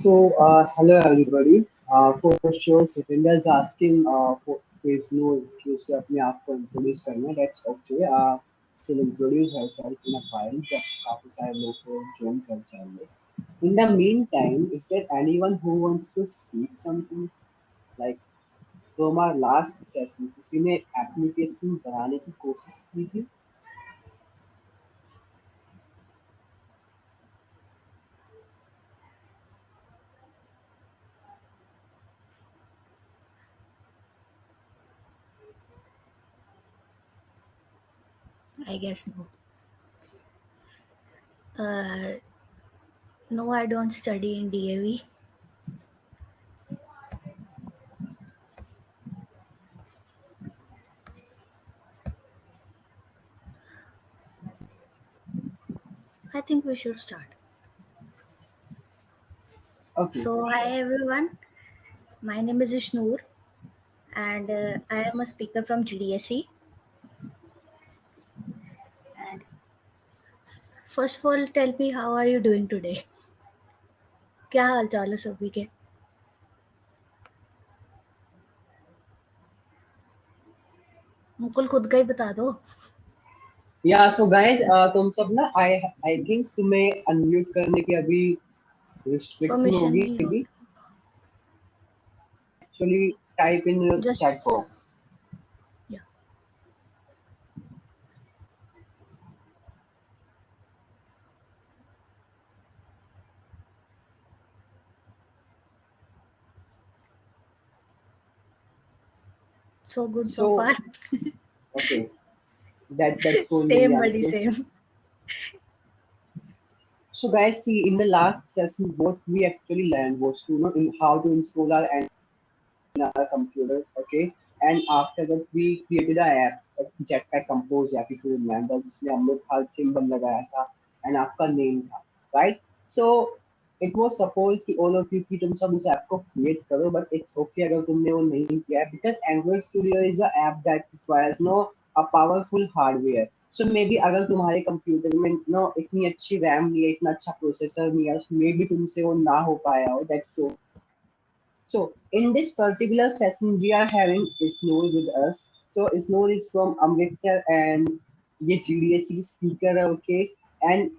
Hello everybody. For sure, Satinder is asking for his no कि अपने आप को introduce करना. That's okay. She'll introduce herself in a while. जब काफी सारे लोग को join कर जाएंगे. In the meantime, is there anyone who wants to speak something? Like तो हमारा last session किसी ने application बनाने की कोशिश की थी. I guess no. No, I don't study in DAV. I think we should start. Okay, So, for hi sure. everyone. My name is Ishnoor, and I am a speaker from GDSE. And first of all, tell me how are you doing today? क्या हाल चाल है सभी के? मुकुल खुद का ही बता दो. Yeah, so guys, तुम सब ना I think तुम्हें unmute करने की अभी restriction परमिशन होगी नहीं अभी. होती. Actually, type in your chat Just box. yeah. So good so So far. okay, that's holding the Same buddy, answer. same. So guys, see in the last session, what we actually learned was to know how to install our computer. Okay, and after that we created a app, Jetpack Compose app, if you remember, जिसमें हम लोग हर symbol लगाया था and आपका name था, right? So it was supposed to all of you कि तुम सब उस ऐप को create करो, but it's okay अगर तुमने वो नहीं किया है because Android Studio is a app that requires no a powerful hardware. So maybe अगर तुम्हारे कंप्यूटर में नो इतनी अच्छी रैम नहीं है, इतना अच्छा प्रोसेसर नहीं है, मे बी तुमसे वो ना हो पाया हो, that's so in this particular session, we are having Isnoor with us. So Isnoor is from Amritsar and ये GDSE speaker है, okay. And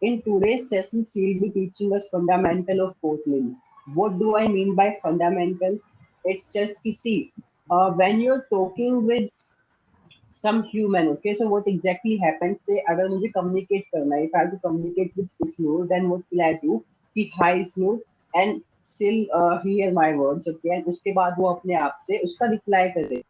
in today's session, she'll be teaching us fundamental of Kotlin. What do I mean by fundamental? It's just you see, when you're talking with some human, okay. So what exactly happens? Say अगर मुझे communicate करना है, if I have to communicate with Isnoor, then what will I do? कि hi Isnoor and still hear my words, okay. And उसके बाद वो अपने आप से उसका reply करे.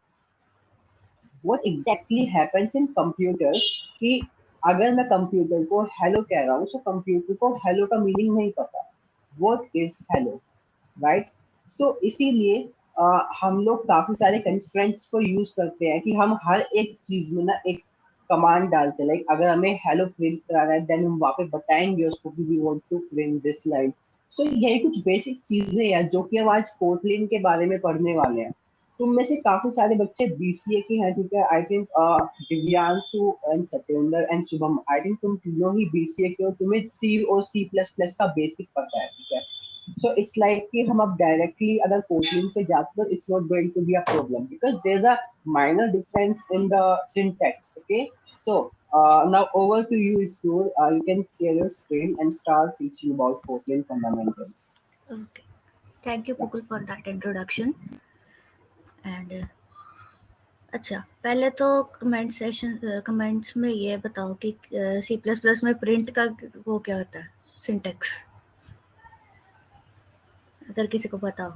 What exactly happens in computer कि अगर मैं कंप्यूटर को हेलो कह रहा हूँ तो कंप्यूटर को हेलो का मीनिंग नहीं पता. What is hello? राइट. सो इसीलिए हम लोग काफी सारे कंस्ट्रेंट्स को यूज करते हैं कि हम हर एक चीज में ना एक कमांड डालते हैं. लाइक अगर हमें हेलो प्रिंट कराना है देन हम वहाँ पे बताएंगे उसको कि we want to print this line. So यही कुछ बेसिक चीजें हैं जो कि हम आज कोटलिन के बारे में पढ़ने वाले हैं. तुम में से काफी सारे बच्चे बीसीए के हैं, ठीक है. I think Divyanshu and Satyendra and Shubham, I think तुम तीनों ही बीसीए के हो, तुम्हें सी और सी प्लस प्लस का बेसिक पता है, ठीक है. So it's like कि हम अब directly अगर Kotlin से जाते तो it's not going to be a problem because there's a minor difference in the syntax. Okay, so now over to you, Stoor. You can share your screen and start teaching about Kotlin fundamentals. Okay. Thank you, Yeah. Pukul, for that introduction. And अच्छा, पहले तो comments में ये बताओ कि सी plus plus में print का वो क्या होता है, सिंटेक्स, अगर किसी को पता हो.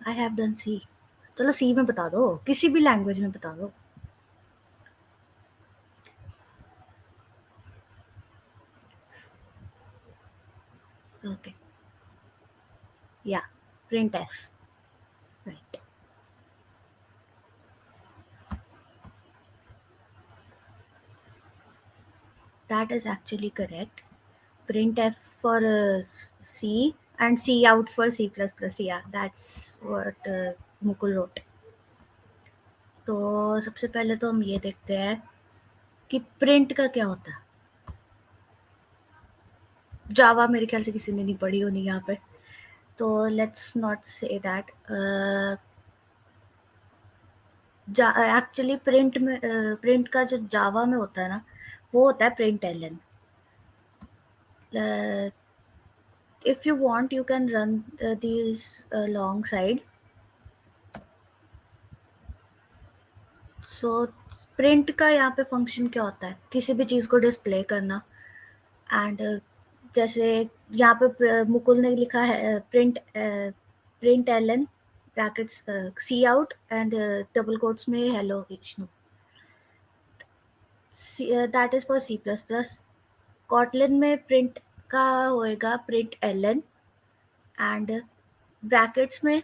आई हैव डन सी. चलो सी में बता दो, किसी भी लैंग्वेज में बता दो. ओके. या print F. Right. That is actually correct. Printf for C and C out for C++. Yeah, that's what Mukul wrote. तो सबसे पहले तो हम ये देखते हैं कि प्रिंट का क्या होता है। जावा मेरे ख्याल से किसी ने नहीं पढ़ी होनी यहाँ पे, तो let's not say that. Actually print का जो जावा में होता है ना, वो होता है print L N. If you want you can run these long side. So print का यहाँ पे फंक्शन क्या होता है, किसी भी चीज़ को डिस्प्ले करना। एंड जैसे यहाँ पे मुकुल ने लिखा है print L N brackets C out and double quotes में hello Vishnu. That is for C plus plus. Kotlin में प्रिंट का होएगा प्रिंट एलन एंड ब्रैकेट्स में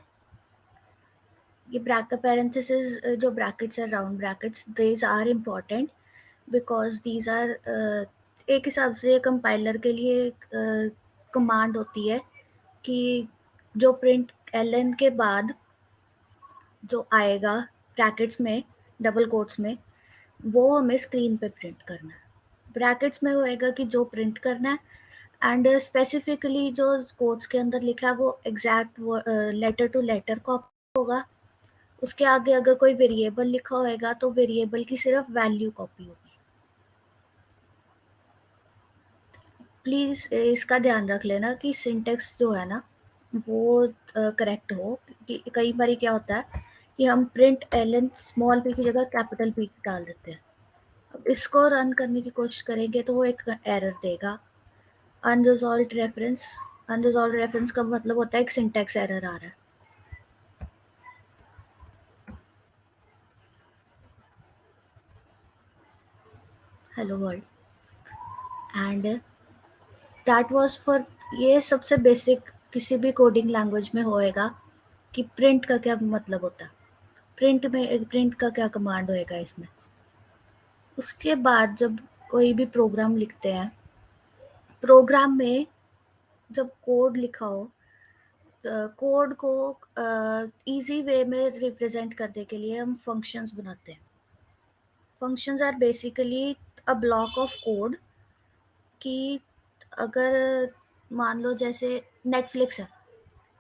ये ब्रैकेट पैरेंथेसिस जो ब्रैकेट्स है round brackets, these are important because these are एक हिसाब से कंपाइलर के लिए कमांड होती है कि जो प्रिंट एलन के बाद जो आएगा ब्रैकेट्स में डबल कोट्स में, वो हमें स्क्रीन पे प्रिंट करना है। ब्रैकेट्स में होएगा कि जो प्रिंट करना है एंड स्पेसिफिकली जो कोट्स के अंदर लिखा है वो exact letter to letter copy होगा। उसके आगे अगर कोई वेरिएबल लिखा होएगा तो वेरिएबल की सिर्फ वैल्यू कॉपी होगी। प्लीज़ इसका ध्यान रख लेना कि सिंटेक्स जो है ना वो करेक्ट हो। कि कई बार क्या होता है कि हम प्रिंट एलन स्मॉल पी की जगह कैपिटल पी डाल देते हैं। अब इसको रन करने की कोशिश करेंगे तो वो एक एरर देगा, अनरिजॉल्व्ड रेफरेंस। अनरिजॉल्व्ड रेफरेंस का मतलब होता है एक सिंटेक्स एरर आ रहा है। Hello world. And that was for, ये सबसे बेसिक किसी भी कोडिंग लैंग्वेज में होएगा कि प्रिंट का क्या मतलब होता है, प्रिंट का क्या कमांड होएगा इसमें। उसके बाद जब कोई भी प्रोग्राम लिखते हैं, प्रोग्राम में जब कोड लिखा हो, कोड को इजी वे में रिप्रेजेंट करने के लिए हम फंक्शंस बनाते हैं। Functions are basically a block of code. कि अगर मान लो जैसे नेटफ्लिक्स है,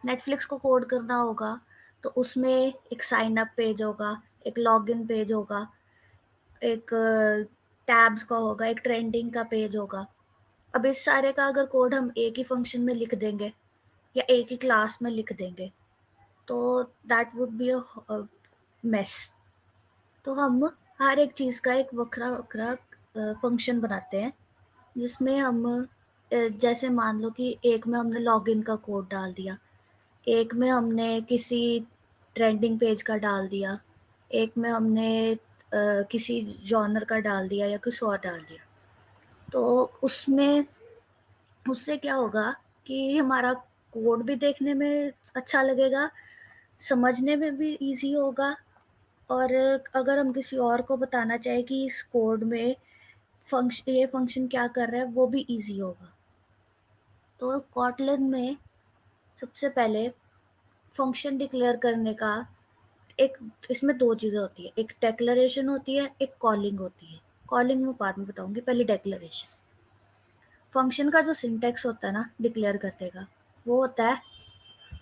नेटफ्लिक्स को कोड करना होगा तो उसमें एक साइन अप पेज होगा, एक लॉगिन पेज होगा, एक टैब्स का होगा, एक ट्रेंडिंग का पेज होगा। अब इस सारे का अगर कोड हम एक ही फंक्शन में लिख देंगे या एक ही क्लास में लिख देंगे तो that would be a mess. तो हम हर एक चीज़ का एक वखरा वखरा फंक्शन बनाते हैं जिसमें हम जैसे मान लो कि एक में हमने लॉगिन का कोड डाल दिया, एक में हमने किसी ट्रेंडिंग पेज का डाल दिया, एक में हमने किसी जॉनर का डाल दिया या कुछ और डाल दिया। तो उसमें उससे क्या होगा कि हमारा कोड भी देखने में अच्छा लगेगा, समझने में भी इजी होगा, और अगर हम किसी और को बताना चाहें कि इस कोड में ये फंक्शन क्या कर रहा है वो भी इजी होगा। तो कॉटलिन में सबसे पहले फंक्शन डिक्लेयर करने का एक, इसमें दो चीज़ें होती है, एक डेक्लरेशन होती है, एक कॉलिंग होती है। कॉलिंग में बाद में बताऊंगी, पहले डेक्लरेशन। फंक्शन का जो सिंटेक्स होता है ना डिक्लेयर करने का, वो होता है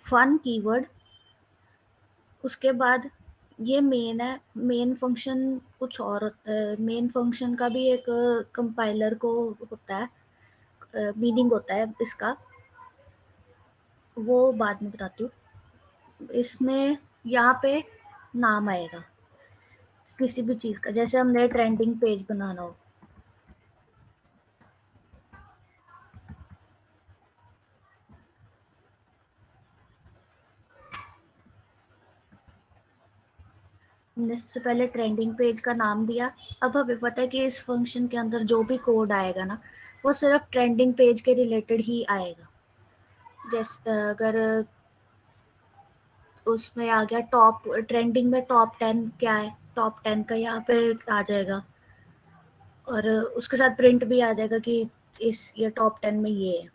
फन कीवर्ड। उसके बाद ये मेन है, मेन फंक्शन कुछ और होता है। मेन फंक्शन का भी एक कंपाइलर को होता है, मीनिंग होता है इसका, वो बाद में बताती हूँ। इसमें यहाँ पे नाम आएगा किसी भी चीज़ का, जैसे हमने ट्रेंडिंग पेज बनाना हो। हमने सबसे पहले ट्रेंडिंग पेज का नाम दिया। अब हमें पता है कि इस फंक्शन के अंदर जो भी कोड आएगा ना वो सिर्फ ट्रेंडिंग पेज के रिलेटेड ही आएगा। जैसे अगर उसमें आ गया टॉप ट्रेंडिंग में टॉप 10 क्या है, टॉप 10 का यहाँ पे आ जाएगा, और उसके साथ प्रिंट भी आ जाएगा कि इस ये टॉप 10 में ये है।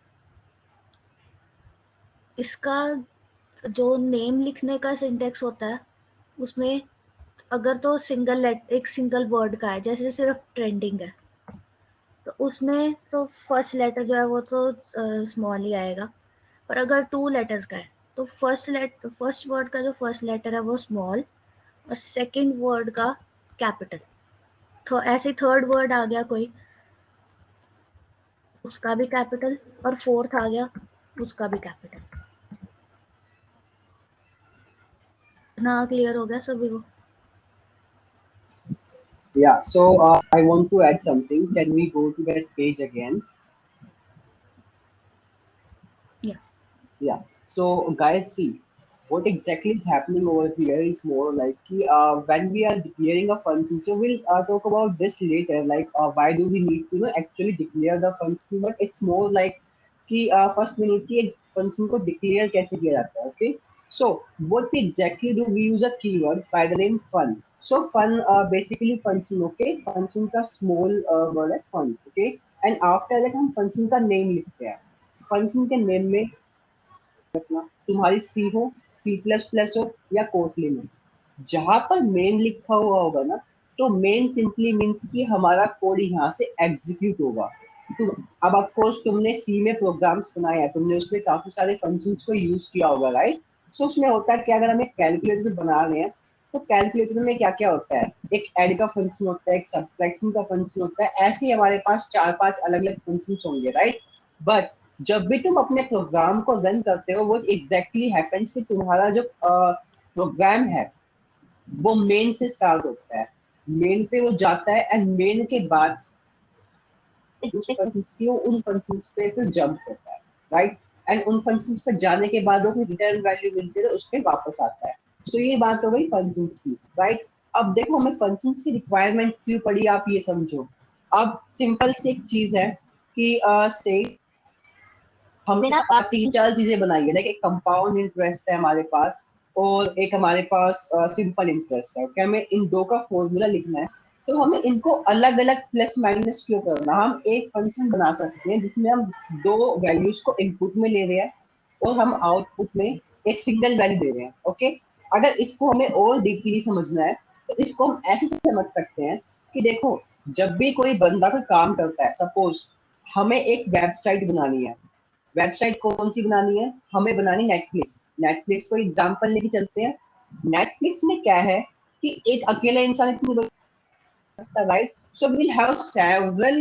इसका जो नेम लिखने का सिंटेक्स होता है उसमें अगर तो एक सिंगल वर्ड का है, जैसे सिर्फ ट्रेंडिंग है, तो उसमें तो फर्स्ट लेटर जो है वो तो स्मॉल ही आएगा। पर अगर 2 लेटर्स का है तो फर्स्ट वर्ड का जो फर्स्ट लेटर है वो स्मॉल और सेकंड वर्ड का कैपिटल। तो ऐसे थर्ड वर्ड आ गया कोई, उसका भी कैपिटल, और फोर्थ आ गया उसका भी कैपिटल। ना क्लियर हो गया सभी को? Yeah, so I want to add something. Can we go to that page again? या Yeah. So, guys, see what exactly is happening over here is more like when we are declaring a function. So we'll talk about this later. Like, why do we need to actually declare the function? But it's more like कि first we need कि एक function को declare कैसे किया जाता है. Okay. So what we exactly do? We use a keyword by the name fun. So fun basically function. Okay. Function का small word है fun. Okay. And after that हम function का name लिखते हैं. फंक्शन के नेम में रखना तुम्हारी सी हो, सी प्लस प्लस हो या कोटलिन हो, जहां पर मेन लिखा हुआ होगा ना, तो मेन सिंपली मीन्स कि हमारा कोड यहाँ से एग्जीक्यूट होगा। तो अब ऑफ कोर्स तुमने सी में प्रोग्राम्स बनाया है, तुमने उसमें काफी सारे फंक्शंस को यूज किया होगा, राइट? सो उसमें होता है कि अगर हम एक कैलकुलेटर बना रहे हैं, तो कैलकुलेटर में क्या क्या होता है, एक ऐड का फंक्शन होता है, एक सब्ट्रैक्शन का फंक्शन होता है, ऐसे ही हमारे पास 4-5 अलग अलग फंक्शन होंगे, राइट? बट जब भी तुम अपने प्रोग्राम को रन करते हो, वो एग्जैक्टली हैपेंस कि तुम्हारा जो प्रोग्राम है वो मेन से स्टार्ट होता है, मेन पे वो जाता है एंड मेन के बाद दूसरे फंक्शंस की वो उन फंक्शंस पे फिर जंप होता है, राइट? एंड उन फंक्शंस पे जाने के बाद वो रिटर्न वैल्यू मिलती है, उस पे वापस आता है। सो ये बात हो गई फंक्शंस की, राइट? अब देखो हमें फंक्शंस की रिक्वायरमेंट क्यों पड़ी, आप ये समझो। अब सिंपल सी एक चीज है कि से हमने ना 3-4 चीजें बनाई है, लाइक एक कंपाउंड इंटरेस्ट है हमारे पास और एक हमारे पास सिंपल इंटरेस्ट है। ओके, हमें इन दो का फॉर्मूला लिखना है, तो हमें इनको अलग अलग प्लस माइनस क्यों करना। हम एक फंक्शन बना सकते हैं जिसमें हम दो वैल्यूज को इनपुट में ले रहे हैं और हम आउटपुट में एक सिंगल वैल्यू दे रहे हैं। ओके, अगर इसको हमें और डीपली समझना है तो इसको हम ऐसे समझ सकते हैं कि देखो, जब भी कोई बंदा कोई काम करता है, सपोज हमें एक वेबसाइट बनानी है, वेबसाइट कौन सी बनानी है, हमें बनानी नेटफ्लिक्स। नेटफ्लिक्स को एग्जांपल लेके चलते हैं। नेटफ्लिक्स में क्या है कि एक अकेला इंसान इतनी बड़ी सकता, right? So we'll have several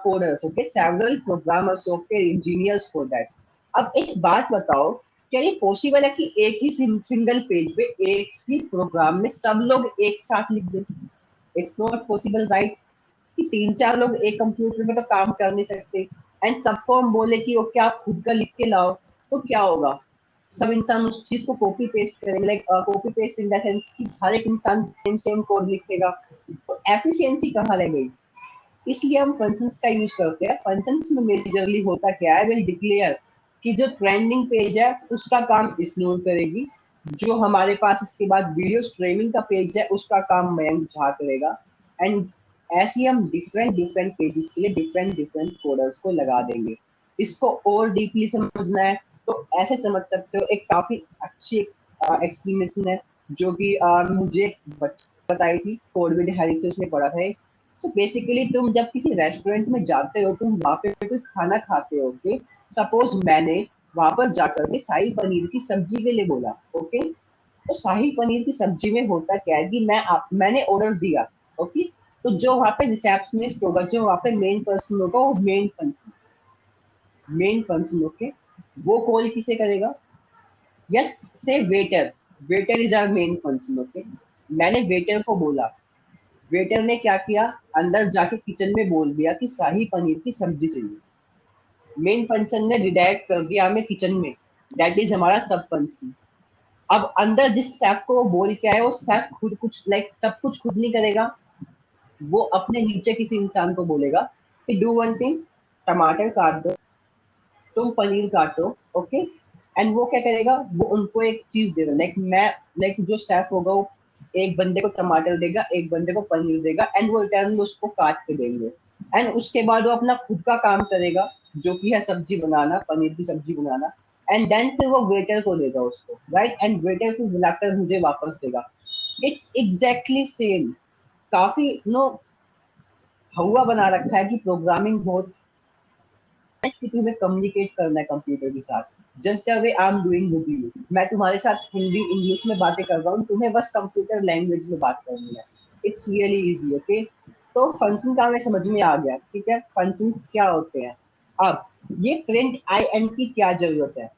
coders, okay, several programmers, software engineers for that. अब एक बात बताओ, क्या ये पॉसिबल है कि एक ही सिंगल पेज पे एक ही प्रोग्राम में सब लोग एक साथ लिख दें? It's not possible, right? कि 3-4 लोग एक कंप्यूटर में तो काम कर नहीं सकते एंड सबको हम बोले कि ओके आप खुद का लिख के लाओ, तो क्या होगा? सब इंसान उस चीज को कॉपी पेस्ट करेंगे, like copy paste in the sense कि हर एक इंसान सेम सेम कोड लिखेगा, तो एफिशिएंसी कहाँ रह गई? इसलिए हम फंक्शंस का यूज करते हैं। फंक्शंस में मेजरली होता क्या है, विल डिक्लेयर कि जो ट्रेंडिंग पेज है उसका काम इग्नोर करेगी, जो हमारे पास इसके बाद वीडियो स्ट्रीमिंग का पेज है उसका काम मयंक झा करेगा, एंड ऐसे ही हम डिफरेंट डिफरेंट पेजेस के लिए डिफरेंट डिफरेंट कोडर्स को लगा देंगे। इसको और डीपली समझना है तो ऐसे समझ सकते हो, एक काफी अच्छी एक्सप्लेनेशन है जो कि मुझे बच्चे बताई थी, कोडविड हैरिस से उसने पढ़ा था। सो बेसिकली तुम जब किसी रेस्टोरेंट में जाते हो, तुम वहां पे कोई खाना खाते हो, ओके, सपोज मैंने वहां पर जाकर के शाही पनीर की सब्जी के लिए बोला, ओके, तो शाही पनीर की सब्जी में होता क्या है कि मैंने ऑर्डर दिया, ओके, तो जो वहां पे रिसेप्शनिस्ट होगा, जो वहां पे मेन पर्सन होगा, वो मेन फंक्शन, ओके, वो कॉल किसे करेगा? Yes, say waiter. Waiter is our main function, okay. मैंने वेटर को बोला, वेटर ने क्या किया, अंदर जाके किचन में बोल दिया कि शाही पनीर की सब्जी चाहिए। मेन फंक्शन ने रिडायरेक्ट कर दिया हमें किचन में, दैट इज हमारा सब फंक्शन। अब अंदर जिस शेफ को वो बोल के आए, वो शेफ खुद कुछ सब कुछ खुद नहीं करेगा, वो अपने नीचे किसी इंसान को बोलेगा कि डू वन थिंग, टमाटर काट दो, तुम पनीर काटो, ओके। एंड वो क्या करेगा, वो उनको एक चीज देगा, जो शेफ होगा वो एक बंदे को टमाटर देगा, एक बंदे को पनीर देगा, एंड वो रिटर्न में उसको काट के देंगे। एंड उसके बाद वो अपना खुद का काम करेगा जो कि है सब्जी बनाना, पनीर की सब्जी बनाना। एंड देन फिर वो वेटर को देगा उसको, राइट? एंड वेटर फिर बुलाकर मुझे वापस देगा। It's exactly same. काफी नो हवा बना रखा है कि प्रोग्रामिंग बहुत कि तुम्हें कम्युनिकेट करना है कंप्यूटर के साथ, just the way I am doing with you. मैं तुम्हारे साथ हिंदी इंग्लिश में बातें कर रहा हूँ, तुम्हें बस कंप्यूटर लैंग्वेज में बात करनी है। It's really easy, okay. तो फंक्शन का हमें समझ में आ गया, ठीक है, फंक्शंस क्या होते हैं। अब ये प्रिंट आई एन की क्या जरूरत है।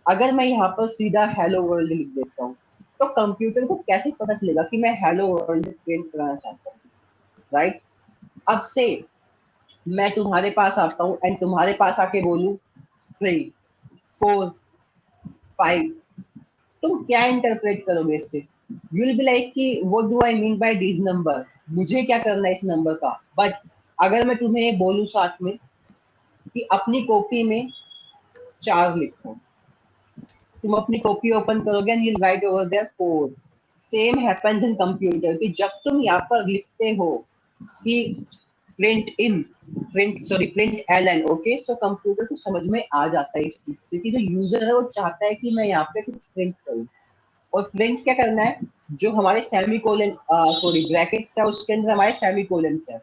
अगर मैं यहाँ पर सीधा हेलो वर्ल्ड लिख देता हूँ, तो कंप्यूटर को कैसे पता चलेगा कि मैं हेलो वर्ल्ड प्रिंट कराना चाहता हूँ, राइट। अब से मैं तुम्हारे पास आता हूँ एंड तुम्हारे पास आके बोलूँ 3 4 5, तुम क्या इंटरप्रेट करोगे इससे। यू विल बी लाइक कि what do I mean by this number, मुझे क्या करना है इस नंबर का। बट अगर मैं तुम्हें ये बोलूं साथ में कि अपनी कॉपी में 4 लिखो, तुम अपनी कॉपी ओपन करोगे and you write over there 4। Same happens in computer कि जब तुम यहाँ पर लिखते हो कि print in, print L N, okay, so computer को समझ में आ जाता है इस चीज से कि जो यूजर है वो चाहता है कि मैं यहाँ पे कुछ प्रिंट करूँ। और प्रिंट क्या करना है, जो हमारे सेमी कोलन सॉरी ब्रैकेट्स है उसके अंदर हमारे सेमी कोलन्स है।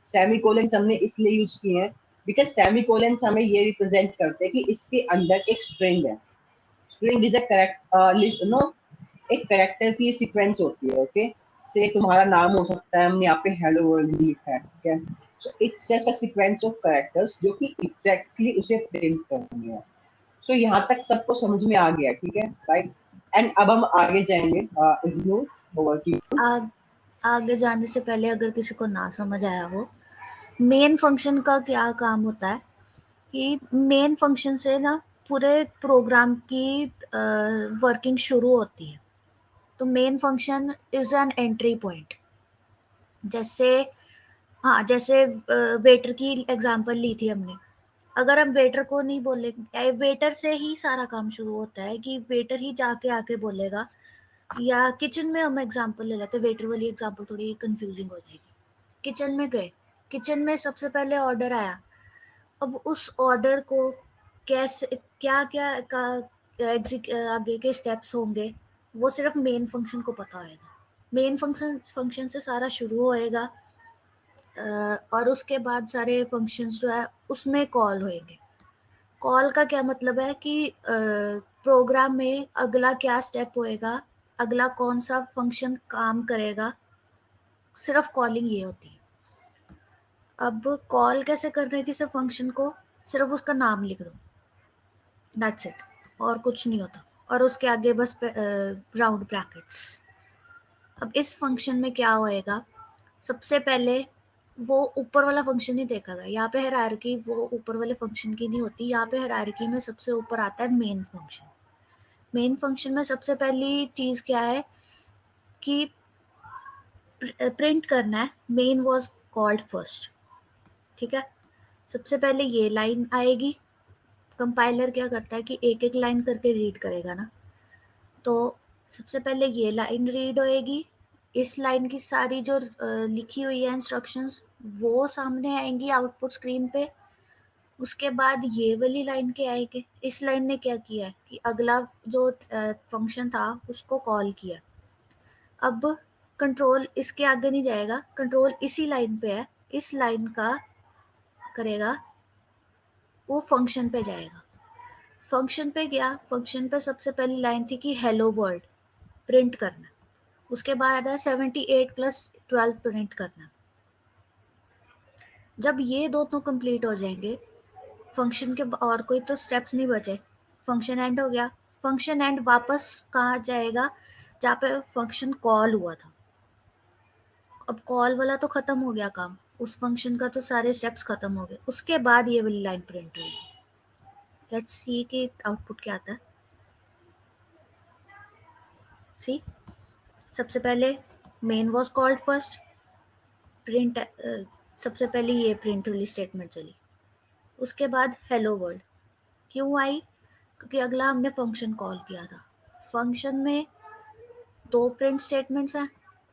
सेमी कोलन्स हमने इसलिए यूज किए हैं बिकॉज सेमी कोलन्स हमें ये रिप्रेजेंट करते हैं कि इसके अंदर एक स्ट्रिंग है। String is a correct no, एक करेक्टर की सीक्वेंस होती है, ओके। से तुम्हारा नाम हो सकता है, हमने यहाँ पे हेलो वर्ल्ड भी लिखा है, ठीक है। So it's just a sequence of characters जो कि एग्जैक्टली उसे प्रिंट करनी है। सो यहाँ तक सबको समझ में आ गया, ठीक है, राइट। एंड अब हम आगे जाएंगे, इज़नूर, ओवर टू यू। आग, आगे जाने से पहले अगर किसी को ना समझ आया हो, मेन फंक्शन का क्या काम होता है कि मेन फंक्शन से ना पूरे प्रोग्राम की वर्किंग शुरू होती है। तो main function is an entry point. जैसे हाँ, जैसे वेटर की एग्जांपल ली थी हमने। अगर हम वेटर को नहीं बोले, वेटर से ही सारा काम शुरू होता है कि वेटर ही जाके आके बोलेगा। या किचन में हम एग्जांपल ले लेते हैं, वेटर वाली एग्जांपल थोड़ी कंफ्यूजिंग हो जाएगी। किचन में गए, किचन में सबसे पहले ऑर्डर आया। अब उस ऑर्डर को कैसे क्या क्या का आगे के स्टेप्स होंगे, वो सिर्फ मेन फंक्शन को पता होगा। मेन फंक्शन से सारा शुरू होएगा, और उसके बाद सारे फंक्शंस जो है उसमें कॉल होएंगे। कॉल का क्या मतलब है कि प्रोग्राम में अगला क्या स्टेप होएगा, अगला कौन सा फंक्शन काम करेगा, सिर्फ कॉलिंग ये होती है। अब कॉल कैसे करना है किसी फंक्शन को, सिर्फ उसका नाम लिख दो, दैट्स इट, और कुछ नहीं होता। और उसके आगे बस राउंड ब्रैकेट्स। अब इस फंक्शन में क्या होएगा, सबसे पहले वो ऊपर वाला फंक्शन ही देखा गया। यहाँ पे हायरार्की वो ऊपर वाले फंक्शन की नहीं होती। यहाँ पे हायरार्की में सबसे ऊपर आता है मेन फंक्शन। मेन फंक्शन में सबसे पहली चीज़ क्या है कि प्रिंट करना है मेन वॉज कॉल्ड फर्स्ट, ठीक है। सबसे पहले ये लाइन आएगी। कंपाइलर क्या करता है कि एक एक लाइन करके रीड करेगा ना, तो सबसे पहले ये लाइन रीड होएगी। इस लाइन की सारी जो लिखी हुई है इंस्ट्रक्शंस वो सामने आएंगी आउटपुट स्क्रीन पे। उसके बाद ये वाली लाइन के आएंगे। इस लाइन ने क्या किया है कि अगला जो फंक्शन था उसको कॉल किया। अब कंट्रोल इसके आगे नहीं जाएगा, कंट्रोल इसी लाइन पे है। इस लाइन का करेगा, वो फंक्शन पे जाएगा। फंक्शन पे गया, फंक्शन पे सबसे पहली लाइन थी कि हेलो वर्ल्ड प्रिंट करना। उसके बाद है 78+12 प्रिंट करना। जब ये दोनों कंप्लीट हो जाएंगे, फंक्शन के और कोई तो स्टेप्स नहीं बचे, फंक्शन एंड हो गया। फंक्शन एंड वापस कहाँ जाएगा, जहाँ पे फंक्शन कॉल हुआ था। अब कॉल वाला तो खत्म हो गया काम, उस फंक्शन का तो सारे स्टेप्स खत्म हो गए। उसके बाद ये वाली लाइन प्रिंट हुई। लेट्स सी कि आउटपुट क्या आता है। सी, सबसे पहले main was called first, print, सबसे पहले ये प्रिंट वाली स्टेटमेंट चली। उसके बाद हेलो वर्ल्ड क्यों आई, क्योंकि अगला हमने फंक्शन कॉल किया था। फंक्शन में 2 प्रिंट स्टेटमेंट्स हैं,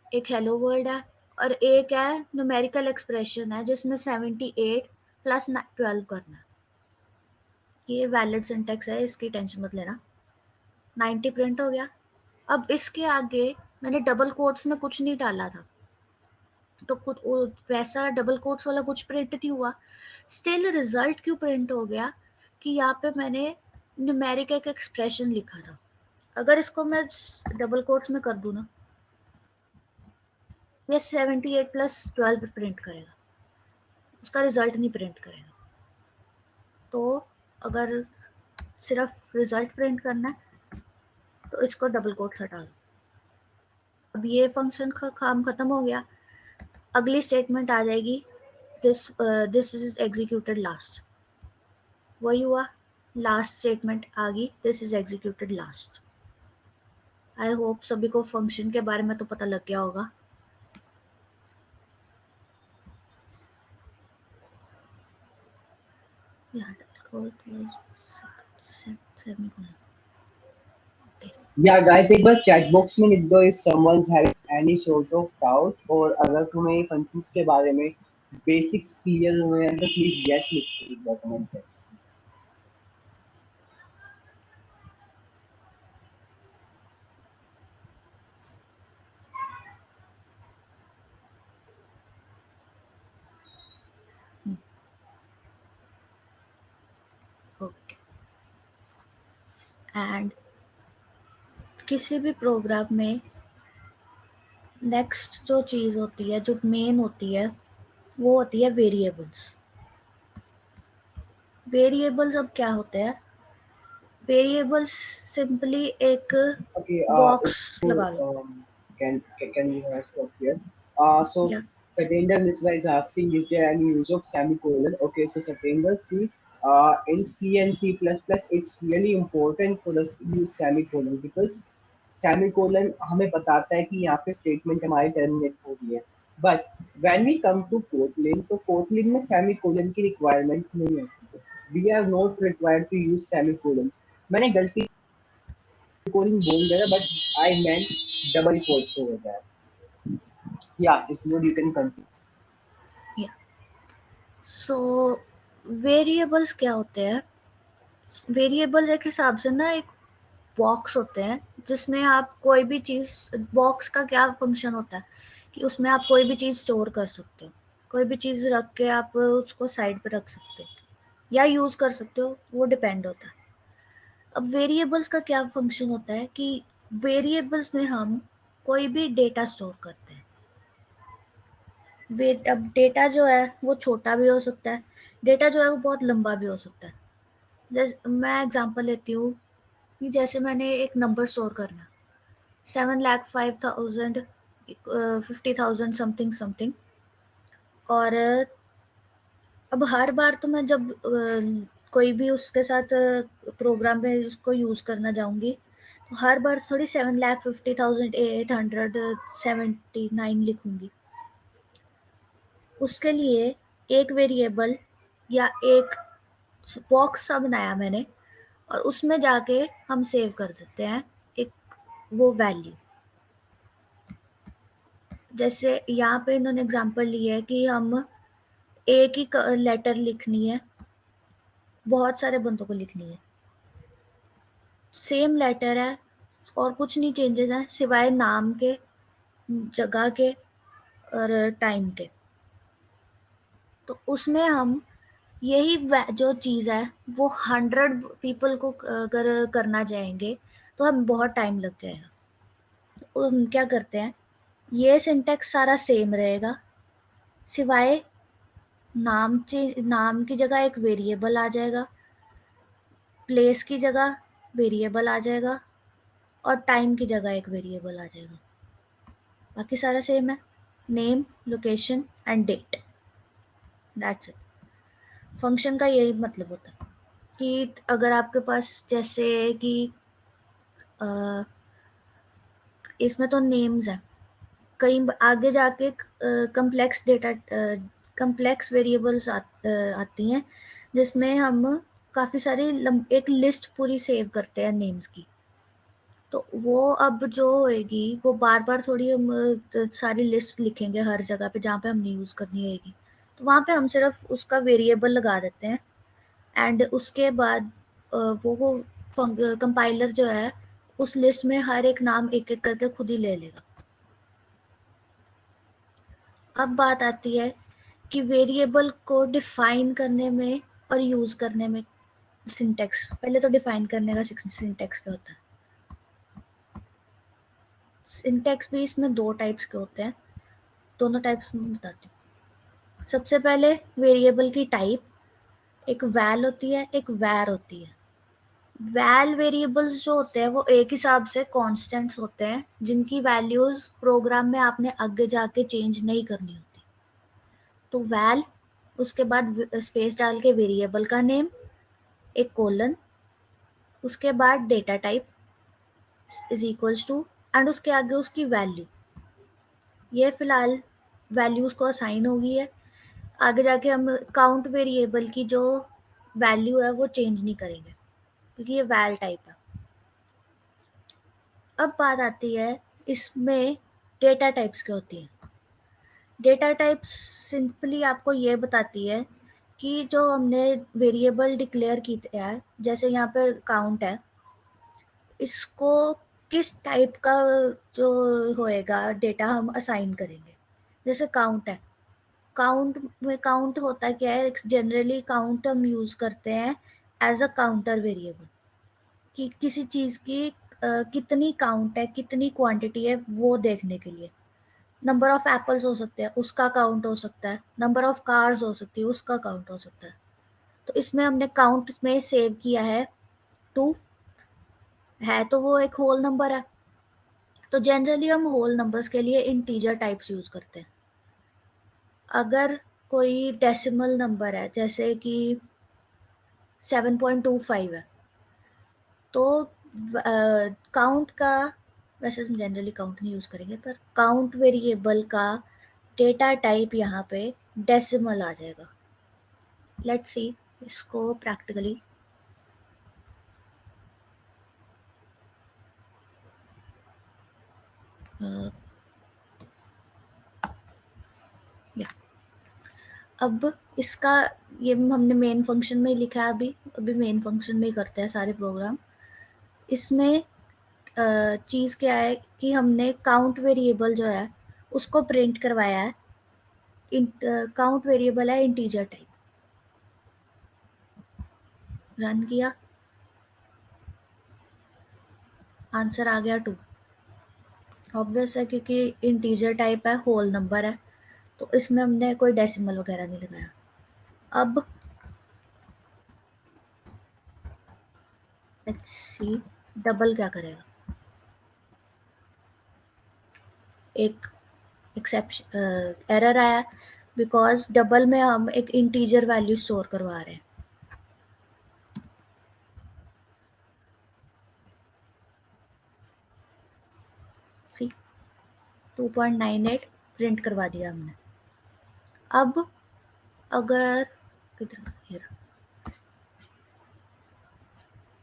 एक हेलो वर्ल्ड है और एक है न्यूमेरिकल एक्सप्रेशन है जिसमें 78+12 करना है। ये वैलिड सिंटैक्स है, इसकी टेंशन मत लेना। 90 प्रिंट हो गया। अब इसके आगे मैंने डबल कोट्स में कुछ नहीं डाला था, तो कुछ वैसा डबल कोट्स वाला कुछ प्रिंट नहीं हुआ। स्टिल रिजल्ट क्यों प्रिंट हो गया कि यहाँ पे मैंने न्यूमेरिक एक एक्सप्रेशन लिखा था। अगर इसको मैं डबल कोट्स में कर दूं ना, ये 78 + 12 प्रिंट करेगा, उसका रिजल्ट नहीं प्रिंट करेगा। तो अगर सिर्फ रिजल्ट प्रिंट करना है तो इसको डबल कोट्स हटा दो। अब ये फंक्शन का काम खत्म हो गया। अगली स्टेटमेंट आ जाएगी, दिस इज एग्जीक्यूटेड लास्ट। वही हुआ, लास्ट स्टेटमेंट आ गई, this is executed last. I hope सभी को फंक्शन के बारे में तो पता लग गया होगा। या गाइस एक बार चैट बॉक्स में लिख दो if someone's having any sort of doubt, और अगर तुम्हें फंक्शंस के बारे में बेसिक्स क्लियर हुए हैं तो प्लीज यस लिख दो कमेंट सेक्शन। ओके। एंड किसी भी प्रोग्राम में नेक्स्ट जो चीज़ होती है, जो मेन होती है, वो होती है वेरिएबल्स। वेरिएबल्स अब क्या होते हैं? वेरिएबल्स सिंपली एक Okay, बॉक्स लगा लो। can you stop here? So या Satendra Mishra is asking, is there any use of semicolon? Okay, so Satendra, see, in C and C++, it's really important for us to use semicolon because semicolon हमें बताता है कि यहाँ पे statement हमारी terminate हो गई है. But when we come to Kotlin, तो Kotlin में semicolon की requirement नहीं है. We are not required to use semicolon. मैंने गलती कोडिंग बोल दिया but I meant double quotes over there. Yeah, it's good. You can continue. या सो वेरिएबल्स क्या होते हैं? वेरिएबल्स एक हिसाब से ना एक बॉक्स होते हैं जिसमें आप कोई भी चीज़, बॉक्स का क्या फंक्शन होता है कि उसमें आप कोई भी चीज़ स्टोर कर सकते हो, कोई भी चीज़ रख के आप उसको साइड पे रख सकते हो या यूज़ कर सकते हो, वो डिपेंड होता है। अब वेरिएबल्स का क्या फंक्शन होता है कि वेरिएबल्स में हम कोई भी डेटा स्टोर करते हैं। अब डेटा जो है वो छोटा भी हो सकता है, डेटा जो है वो बहुत लंबा भी हो सकता है। जैसे मैं एग्जांपल लेती हूँ कि जैसे मैंने एक नंबर स्टोर करना, 7,05,000 50,000 समथिंग समथिंग, और अब हर बार तो मैं जब कोई भी उसके साथ प्रोग्राम में उसको यूज़ करना जाऊंगी तो हर बार थोड़ी 7,50,879 लिखूंगी। उसके लिए एक वेरिएबल या एक बॉक्स सा बनाया मैंने, और उसमें जाके हम सेव कर देते हैं एक वो वैल्यू। जैसे यहाँ पे इन्होंने एग्जांपल लिया है कि हम एक ही लेटर लिखनी है, बहुत सारे बंदों को लिखनी है, सेम लेटर है और कुछ नहीं चेंजेस हैं सिवाय नाम के, जगह के और टाइम के। तो उसमें हम यही जो चीज़ है वो 100 पीपल को अगर करना चाहेंगे तो हम बहुत टाइम लग जाएगा। तो हम क्या करते हैं, ये सिंटेक्स सारा सेम रहेगा सिवाय नाम की जगह एक वेरिएबल आ जाएगा, प्लेस की जगह वेरिएबल आ जाएगा और टाइम की जगह एक वेरिएबल आ जाएगा। बाकी सारा सेम है, name, location and date, that's it. Function का यही मतलब होता है कि अगर आपके पास जैसे कि इसमें तो नेम्स हैं, कई आगे जाके कम्प्लेक्स डेटा, कम्प्लेक्स वेरिएबल्स आती हैं जिसमें हम काफ़ी सारी एक लिस्ट पूरी सेव करते हैं नेम्स की। तो वो अब जो होएगी वो बार बार थोड़ी हम सारी लिस्ट लिखेंगे हर जगह पे जहाँ पे हमने यूज़ करनी होएगी, तो वहाँ पे हम सिर्फ उसका वेरिएबल लगा देते हैं एंड उसके बाद वो कंपाइलर जो है उस लिस्ट में हर एक नाम एक एक करके खुद ही ले लेगा। अब बात आती है कि वेरिएबल को डिफाइन करने में और यूज करने में सिंटेक्स। पहले तो डिफाइन करने का सिंटेक्स क्या होता है। सिंटेक्स भी इसमें दो टाइप्स के होते हैं, दोनों टाइप्स में बताती हूँ। सबसे पहले वेरिएबल की टाइप, एक वैल होती है, एक वैर होती है। वैल वेरिएबल्स जो होते हैं वो एक हिसाब से कॉन्स्टेंट्स होते हैं, जिनकी वैल्यूज प्रोग्राम में आपने आगे जाके चेंज नहीं करनी होती। तो वैल, उसके बाद स्पेस डाल के वेरिएबल का नेम, एक कोलन, उसके बाद data type is equals to, and उसके आगे उसकी वैल्यू। ये फिलहाल वैल्यूज को असाइन होगी है। आगे जाके हम काउंट वेरिएबल की जो वैल्यू है वो चेंज नहीं करेंगे, क्योंकि ये वैल टाइप है। अब बात आती है इसमें डेटा टाइप्स क्या होती हैं। डेटा टाइप्स सिंपली आपको ये बताती है कि जो हमने वेरिएबल डिक्लेयर किया है, जैसे यहाँ पे काउंट है, इसको किस टाइप का जो होएगा डेटा हम असाइन करेंगे। जैसे काउंट है, काउंट में काउंट होता क्या है, जनरली काउंट हम यूज करते हैं एज अ काउंटर वेरिएबल, कि किसी चीज की कितनी काउंट है, कितनी क्वांटिटी है वो देखने के लिए। नंबर ऑफ एप्पल्स हो सकते हैं, उसका काउंट हो सकता है। नंबर ऑफ कार्स हो सकती है, उसका काउंट हो सकता है। तो इसमें हमने काउंट में सेव किया है 2, है तो वो एक होल नंबर है। तो जनरली हम होल नंबर्स के लिए इंटीजर टाइप्स यूज करते हैं। अगर कोई डेसिमल नंबर है, जैसे कि 7.25 है, तो काउंट का, वैसे हम जनरली काउंट नहीं यूज करेंगे, पर काउंट वेरिएबल का डेटा टाइप यहाँ पे डेसिमल आ जाएगा। लेट्स सी इसको प्रैक्टिकली। या अब इसका, ये हमने मेन फंक्शन में ही लिखा है। अभी मेन फंक्शन में ही करते हैं सारे प्रोग्राम। इसमें चीज़ क्या है कि हमने काउंट वेरिएबल जो है उसको प्रिंट करवाया है। काउंट वेरिएबल है इंटीजर टाइप। रन किया, आंसर आ गया 2। ऑब्वियस है, क्योंकि इंटीजर टाइप है, होल नंबर है, तो इसमें हमने कोई डेसिमल वगैरह नहीं लगाया। अब लेट्स सी डबल क्या करेगा। एक एक्सेप्शन एरर आया, बिकॉज डबल में हम एक इंटीजर वैल्यू स्टोर करवा रहे हैं। सी 2.98 प्रिंट करवा दिया हमने। अब अगर किधर,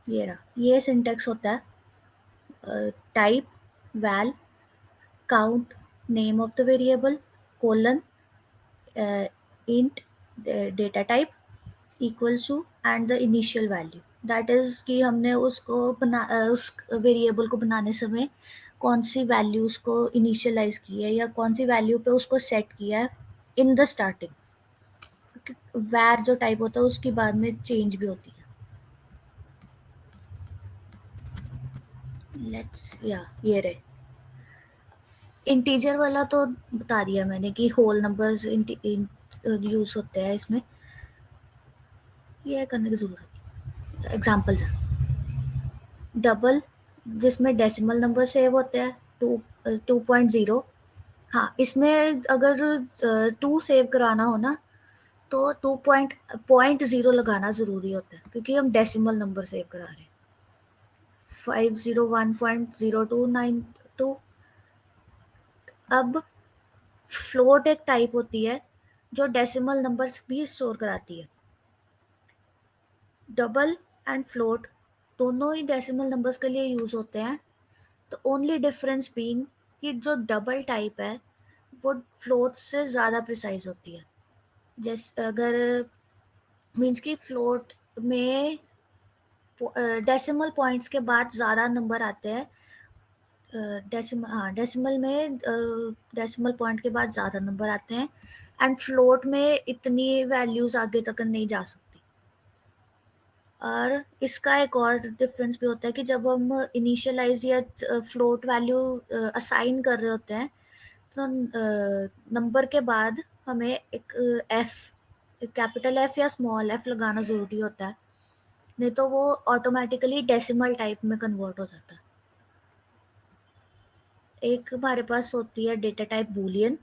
ये रहा, ये सिंटेक्स होता है type val count name of the variable colon int data type equals to and the initial value. That is कि हमने उसको उस वेरिएबल को बनाने समय कौन सी वैल्यूज को इनिशियलाइज की है, या कौन सी वैल्यू पे उसको सेट किया है इन द स्टार्टिंग। वैर जो टाइप होता है उसकी बाद में चेंज भी होती है। लेट्स, या ये रहे इंटीजर वाला तो बता दिया मैंने कि होल नंबर्स यूज होते हैं इसमें। ये करने की जरूरत है। एग्जाम्पल डबल, जिसमें डेसिमल नंबर सेव होते हैं 2.0। हाँ, इसमें अगर 2 सेव कराना हो ना, तो 2.0 लगाना ज़रूरी होता है, क्योंकि हम डेसिमल नंबर सेव करा रहे हैं। 501.0292। अब फ्लोट एक टाइप होती है जो डेसिमल नंबर्स भी स्टोर कराती है। डबल एंड फ्लोट दोनों ही डेसिमल नंबर्स के लिए यूज होते हैं। तो ओनली डिफरेंस बीइंग कि जो डबल टाइप है वो फ्लोट से ज़्यादा प्रिसाइज होती है। जैसे अगर मीन्स कि फ्लोट में डेसिमल पॉइंट्स के बाद ज़्यादा नंबर आते हैं डेसिमल में डेसिमल पॉइंट के बाद ज़्यादा नंबर आते हैं एंड फ्लोट में इतनी वैल्यूज़ आगे तक नहीं जा सकती। और इसका एक और डिफरेंस भी होता है कि जब हम इनिशियलाइज या फ्लोट वैल्यू असाइन कर रहे होते हैं तो नंबर के बाद हमें एक कैपिटल एफ या स्मॉल एफ लगाना ज़रूरी होता है, नहीं तो वो ऑटोमेटिकली डेसिमल टाइप में कन्वर्ट हो जाता है। एक हमारे पास होती है डेटा टाइप बूलियन।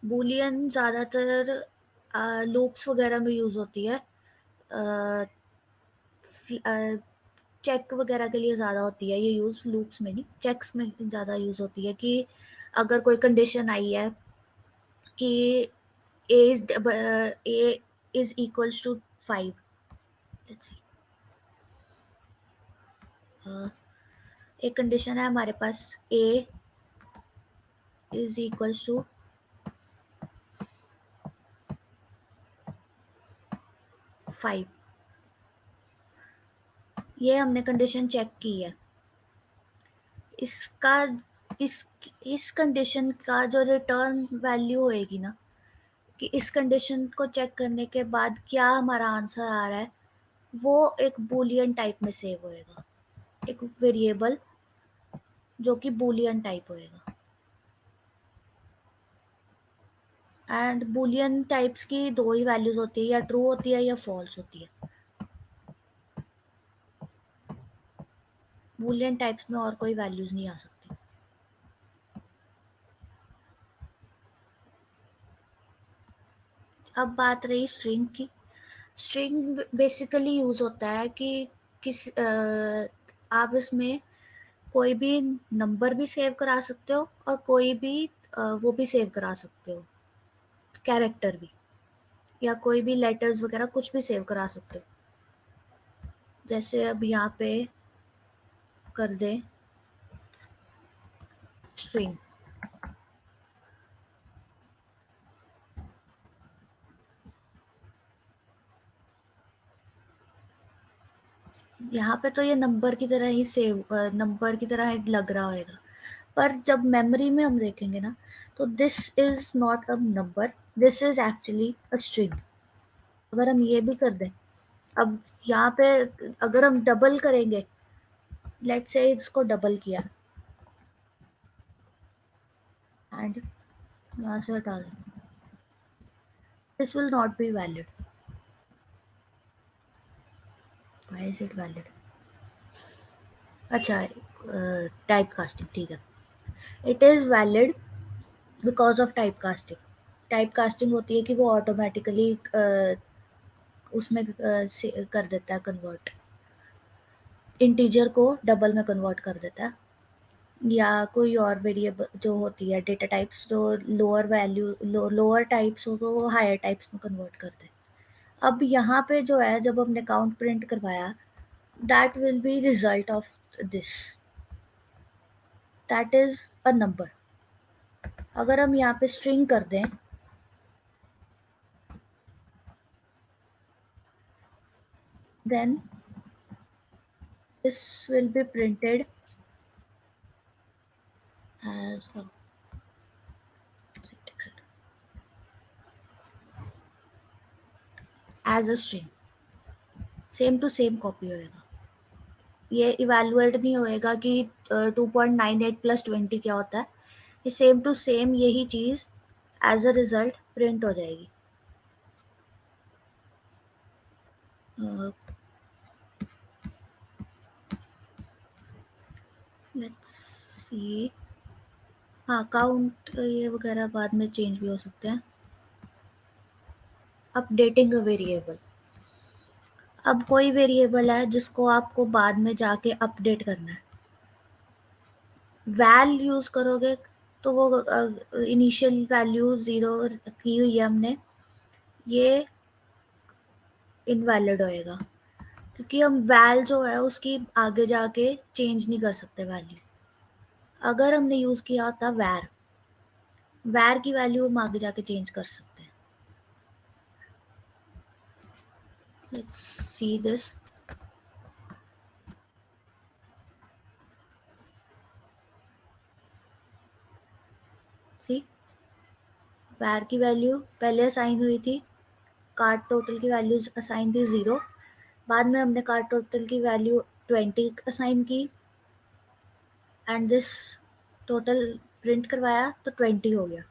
बूलियन ज़्यादातर लूप्स वगैरह में यूज़ होती है, चेक वगैरह के लिए ज़्यादा होती है ये यूज़, लूप्स में नहीं, चेक्स में ज़्यादा यूज़ होती है कि अगर कोई कंडीशन आई है कि ए इज इक्वल्स टू 5, एक कंडीशन है हमारे पास ए इज इक्वल्स टू 5, ये हमने कंडीशन चेक की है। इसका इस कंडीशन का जो रिटर्न वैल्यू होएगी ना, कि इस कंडीशन को चेक करने के बाद क्या हमारा आंसर आ रहा है, वो एक बूलियन टाइप में सेव होएगा, एक वेरिएबल जो कि बूलियन टाइप होएगा। एंड बूलियन टाइप्स की दो ही वैल्यूज होती है, या ट्रू होती है या फॉल्स होती है। बूलियन टाइप्स में और कोई वैल्यूज नहीं आ सकती। अब बात रही स्ट्रिंग की। स्ट्रिंग बेसिकली यूज होता है कि आप इसमें कोई भी नंबर भी सेव करा सकते हो और कोई भी वो भी सेव करा सकते हो, कैरेक्टर भी, या कोई भी लेटर्स वगैरह कुछ भी सेव करा सकते हो। जैसे अब यहाँ पे कर दे स्ट्रिंग, यहाँ पे तो ये नंबर की तरह ही सेव, नंबर की तरह ही लग रहा होगा, पर जब मेमोरी में हम देखेंगे ना तो this is not a number, this is actually a string. अगर हम ये भी कर दें, अब यहाँ पे अगर हम डबल करेंगे, लेट्स से इसको डबल किया एंड यहाँ से हटा दें, this will not be valid. Why is it valid? अच्छा, टाइप कास्टिंग, ठीक है। It is valid because of type casting. Type casting होती है कि वो ऑटोमेटिकली उसमें कर देता है कन्वर्ट, इंटीजर को डबल में कन्वर्ट कर देता है, या कोई और वेरिएबल जो होती है डेटा टाइप्स जो लोअर वैल्यू लोअर टाइप्स हो तो वो हायर टाइप्स में कन्वर्ट करते हैं। अब यहाँ पे जो है जब हमने काउंट प्रिंट करवाया, that will be result of this, that is a number. अगर हम यहाँ पे स्ट्रिंग कर दें, then this will be printed as a string, same to same copy होएगा। ये इवेलुएट नहीं होएगा कि 2.98 प्लस 20 क्या होता है, ये सेम टू सेम यही चीज़ एज अ रिजल्ट प्रिंट हो जाएगी। लेट्स सी, हाँ काउंट ये वगैरह बाद में चेंज भी हो सकते हैं। अपडेटिंग अ वेरिएबल, अब कोई वेरिएबल है जिसको आपको बाद में जाके अपडेट करना है, वैल यूज़ करोगे तो वो इनिशियल वैल्यू 0 की हुई है हमने, ये इनवैलिड होएगा क्योंकि हम वैल जो है उसकी आगे जाके चेंज नहीं कर सकते वैल्यू। अगर हमने यूज़ किया होता वैर, वैर की वैल्यू हम आगे जाके चेंज कर सकते हैं। Let's see this, see var की वैल्यू पहले असाइन हुई थी, कार्ड टोटल की वैल्यू असाइन थी 0, बाद में हमने कार्ड टोटल की वैल्यू 20 असाइन की एंड दिस टोटल प्रिंट करवाया तो 20 हो गया।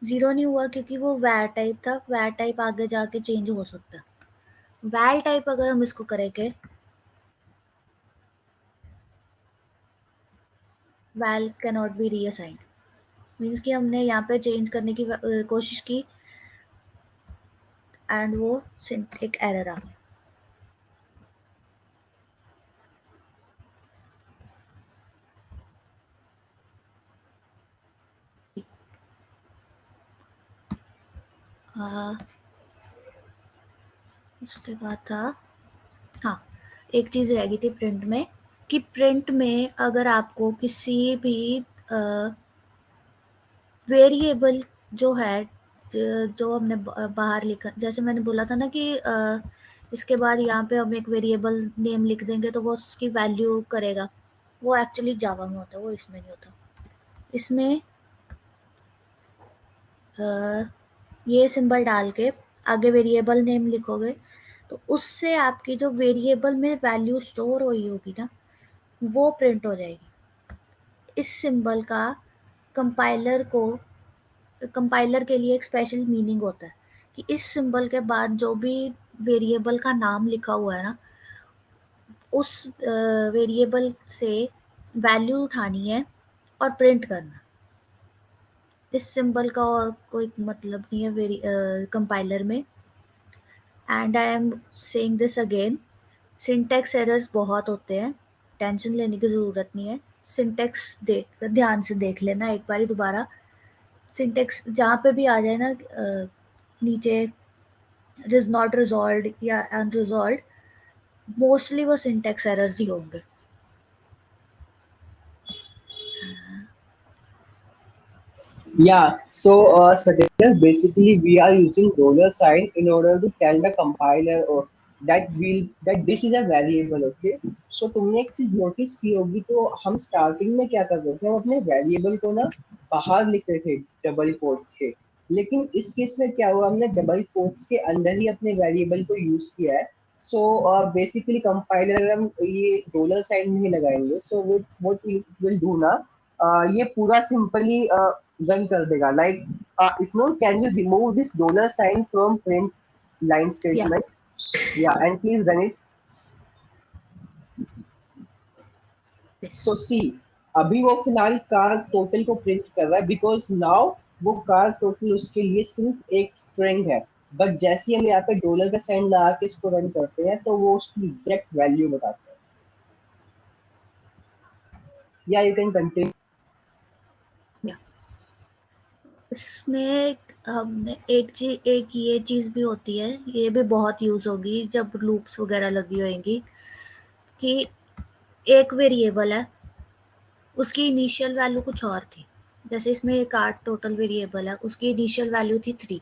0 नहीं हुआ क्योंकि वो वैर टाइप था, वैर टाइप आगे जाके चेंज हो सकता है। वैल टाइप अगर हम इसको करेंगे, val can not be reassigned, means कि हमने यहाँ पे चेंज करने की कोशिश की एंड वो सिंटैक्स एरर आ गया। उसके बाद था, हाँ, एक चीज़ रह गई थी प्रिंट में, कि प्रिंट में अगर आपको किसी भी वेरिएबल जो है जो हमने बाहर लिखा, जैसे मैंने बोला था ना कि इसके बाद यहाँ पे हम एक वेरिएबल नेम लिख देंगे तो वो उसकी वैल्यू करेगा, वो एक्चुअली जावा में होता है, वो इसमें नहीं होता। इसमें ये सिंबल डाल के आगे वेरिएबल नेम लिखोगे तो उससे आपकी जो वेरिएबल में वैल्यू स्टोर हुई होगी ना वो प्रिंट हो जाएगी। इस सिंबल का कंपाइलर को, कंपाइलर के लिए एक स्पेशल मीनिंग होता है कि इस सिंबल के बाद जो भी वेरिएबल का नाम लिखा हुआ है ना उस वेरिएबल से वैल्यू उठानी है और प्रिंट करना। इस सिंबल का और कोई मतलब नहीं है कंपाइलर में। And I am saying this again, syntax errors बहुत होते हैं, टेंशन लेने की ज़रूरत नहीं है। सिंटैक्स देख ध्यान से देख लेना एक बारी दोबारा, सिंटैक्स जहाँ पे भी आ जाए ना नीचे इज नॉट रिजॉल्व या अनरिजॉल्व, मोस्टली वो सिंटैक्स एरर्स ही होंगे। Yeah, so Satya, basically we are using dollar sign in order to tell the compiler or that this is a variable, okay? So तुमने एक चीज नोटिस की होगी, तो हम स्टार्टिंग में क्या करते थे, हम अपने वेरिएबल को ना बाहर लिखते थे डबल कोट्स के, लेकिन इस केस में क्या हुआ, हमने डबल कोट्स के अंदर ही अपने वेरिएबल को यूज किया है। सो बेसिकली कंपाइलर अगर हम ये डॉलर साइन नहीं लगाएंगे, सो वो विल डू ना, ये पूरा सिंपली रन कर देगा, लाइक इसमें can you remove this dollar sign from print line या स्टेटमेंट, या and please run it. Yes, so see, अभी वो फिलहाल कार टोटल को प्रिंट कर रहा है, बिकॉज नाउ वो कार टोटल उसके लिए सिर्फ एक स्ट्रिंग है, बट जैसे ही हम यहाँ पे डॉलर का साइन लगा के इसको रन करते हैं तो वो उसकी एग्जैक्ट वैल्यू बताता है। या यू कैन कंटिन्यू। या इसमें हमने एक ये चीज़ भी होती है, ये भी बहुत यूज़ होगी जब लूप्स वगैरह लगी होंगी, कि एक वेरिएबल है उसकी इनिशियल वैल्यू कुछ और थी। जैसे इसमें एक कार्ड टोटल वेरिएबल है, उसकी इनिशियल वैल्यू थी 3।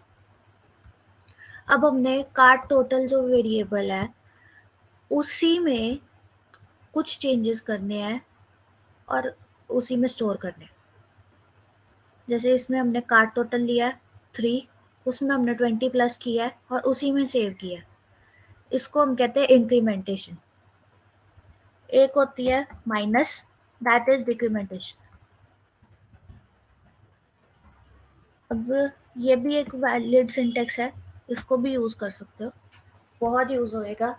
अब हमने कार्ड टोटल जो वेरिएबल है उसी में कुछ चेंजेस करने हैं और उसी में स्टोर करने हैं। जैसे इसमें हमने कार्ड टोटल लिया है 3, उसमें हमने 20 प्लस किया है और उसी में सेव किया है। इसको हम कहते हैं इंक्रीमेंटेशन। एक होती है माइनस, दैट इज डिक्रीमेंटेशन। अब ये भी एक वैलिड सिंटेक्स है, इसको भी यूज़ कर सकते हो, बहुत यूज़ होएगा।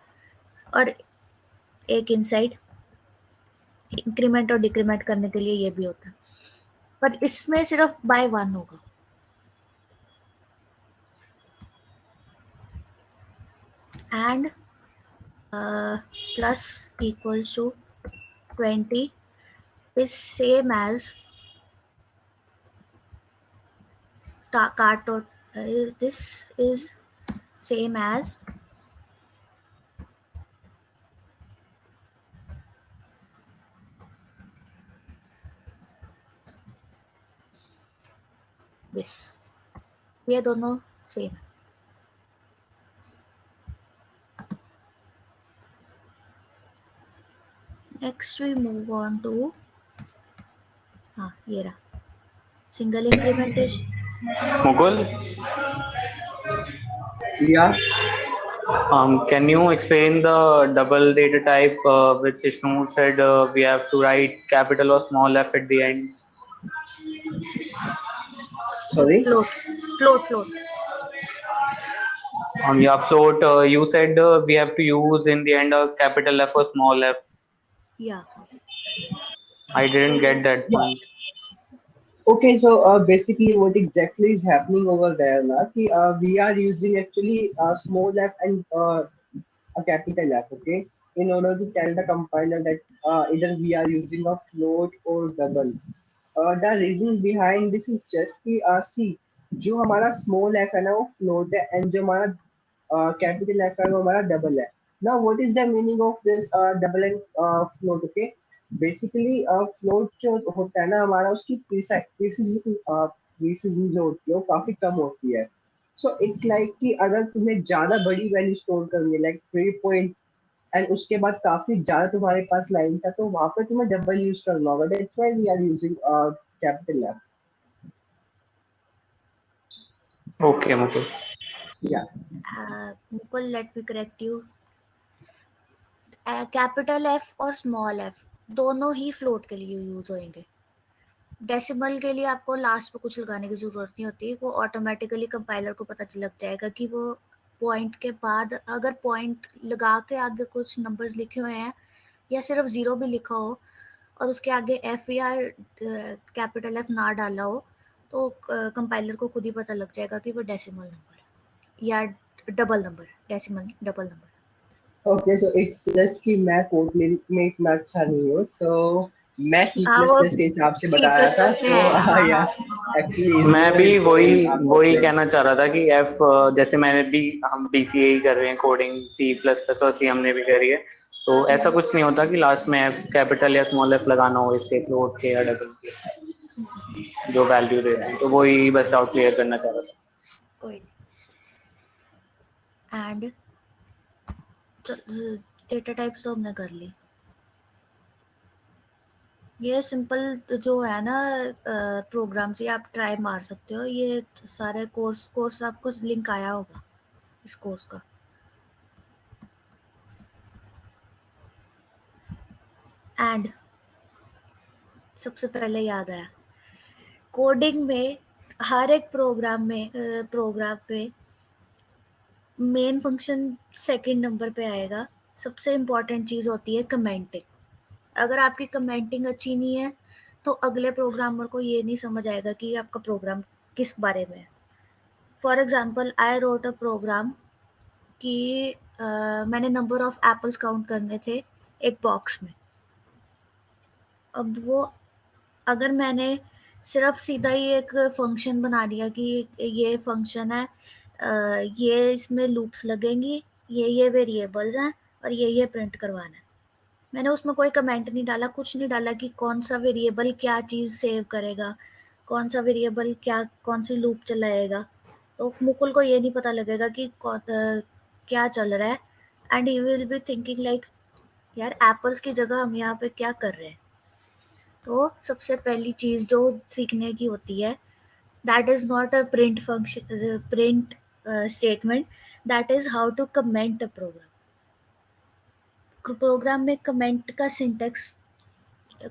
और एक इनसाइड इंक्रीमेंट और डिक्रीमेंट करने के लिए ये भी होता है, पर इसमें सिर्फ बाय वन होगा। And plus equals to 20 is same as card this is same as this, ये दोनों सेम है। Next we move on to, हाँ ये रहा, Single incrementation. Mukul, Yeah. can you explain the double data type which Ishnu said we have to write capital or small f at the end? Sorry. Float. Yeah, float. You said we have to use in the end a capital F or small f. Yeah. I didn't get that Yeah. point. Okay, so basically what exactly is happening over there now, we are using actually a small f and a capital F, okay, in order to tell the compiler that either we are using a float or double. The reason behind this is just कि see, जो हमारा small f है ना वो float है and जो हमारा capital F है वो हमारा double है. Now what is the meaning of this double and float? Okay, basically float जो होता है ना हमारा उसकी precision जो होती है वो काफी कम होती है. So it's like कि अगर तुम्हें ज्यादा बड़ी वैल्यू स्टोर करनी है like 3 एंड उसके बाद काफी ज्यादा तुम्हारे पास लाइन्स है तो वहां पर तुम्हें डबल यूज करना होगा. That's why we are using capital F. Okay, Mukul. या Mukul, let me correct you. Capital F और स्मॉल एफ दोनों ही फ्लोट के लिए यूज होंगे. डेसिमल के लिए आपको लास्ट पे कुछ लगाने की ज़रूरत नहीं होती, वो ऑटोमेटिकली कंपाइलर को पता लग जाएगा कि वो पॉइंट के बाद अगर पॉइंट लगा के आगे कुछ नंबर्स लिखे हुए हैं या सिर्फ ज़ीरो भी लिखा हो और उसके आगे एफ या कैपिटल एफ ना डाला हो तो कंपाइलर को खुद ही पता लग जाएगा कि वो डेसिमल नंबर है या double number, decimal double number. Okay, so it's just कि मैं कोड में इतना अच्छा नहीं हूँ, सो मैं सी हाँ, प्लस वो प्लस के हिसाब से सी बता रहा प्लस था. प्लस में सो है. हाँ या हाँ. एक्चुअली मैं इसको भी इसको वही आपको वही explain. कहना चाह रहा था कि एफ जैसे मैंने भी हम बीसीए ही कर रहे हैं कोडिंग सी प्लस प्लस और सी हमने भी करी है तो ऐसा कुछ नहीं होता कि लास्ट में एफ कैपिटल या स्मॉल एफ लगाना हो इसके फ्लोट के या डबल के जो वैल्यू देते हैं तो वही बस डाउट क्लियर करना चाह रहा था. कोई एंड डेटा टाइप्स तो हमने कर ली. ये सिंपल जो है ना प्रोग्राम से आप ट्राई मार सकते हो. ये सारे कोर्स आपको लिंक आया होगा इस कोर्स का. एंड सबसे पहले याद आया कोडिंग में हर एक प्रोग्राम पे मेन फंक्शन सेकंड नंबर पे आएगा. सबसे इम्पॉर्टेंट चीज़ होती है कमेंटिंग. अगर आपकी कमेंटिंग अच्छी नहीं है तो अगले प्रोग्रामर को ये नहीं समझ आएगा कि आपका प्रोग्राम किस बारे में है. For example I wrote a program कि मैंने नंबर ऑफ एप्पल्स काउंट करने थे एक बॉक्स में. अब वो अगर मैंने सिर्फ सीधा ही एक फंक्शन बना दिया कि ये फंक्शन है, ये इसमें लूप्स लगेंगी, ये वेरिएबल्स हैं और ये प्रिंट करवाना है. मैंने उसमें कोई कमेंट नहीं डाला, कुछ नहीं डाला कि कौन सा वेरिएबल क्या चीज़ सेव करेगा, कौन सा वेरिएबल क्या कौन सी लूप चलाएगा. तो मुकुल को ये नहीं पता लगेगा कि क्या चल रहा है. And he will be thinking like यार एप्पल्स की जगह हम यहाँ पे क्या कर रहे हैं. तो सबसे पहली चीज़ जो सीखने की होती है that is not a print function print statement, that is how to comment a program. Program में कमेंट का सिंटेक्स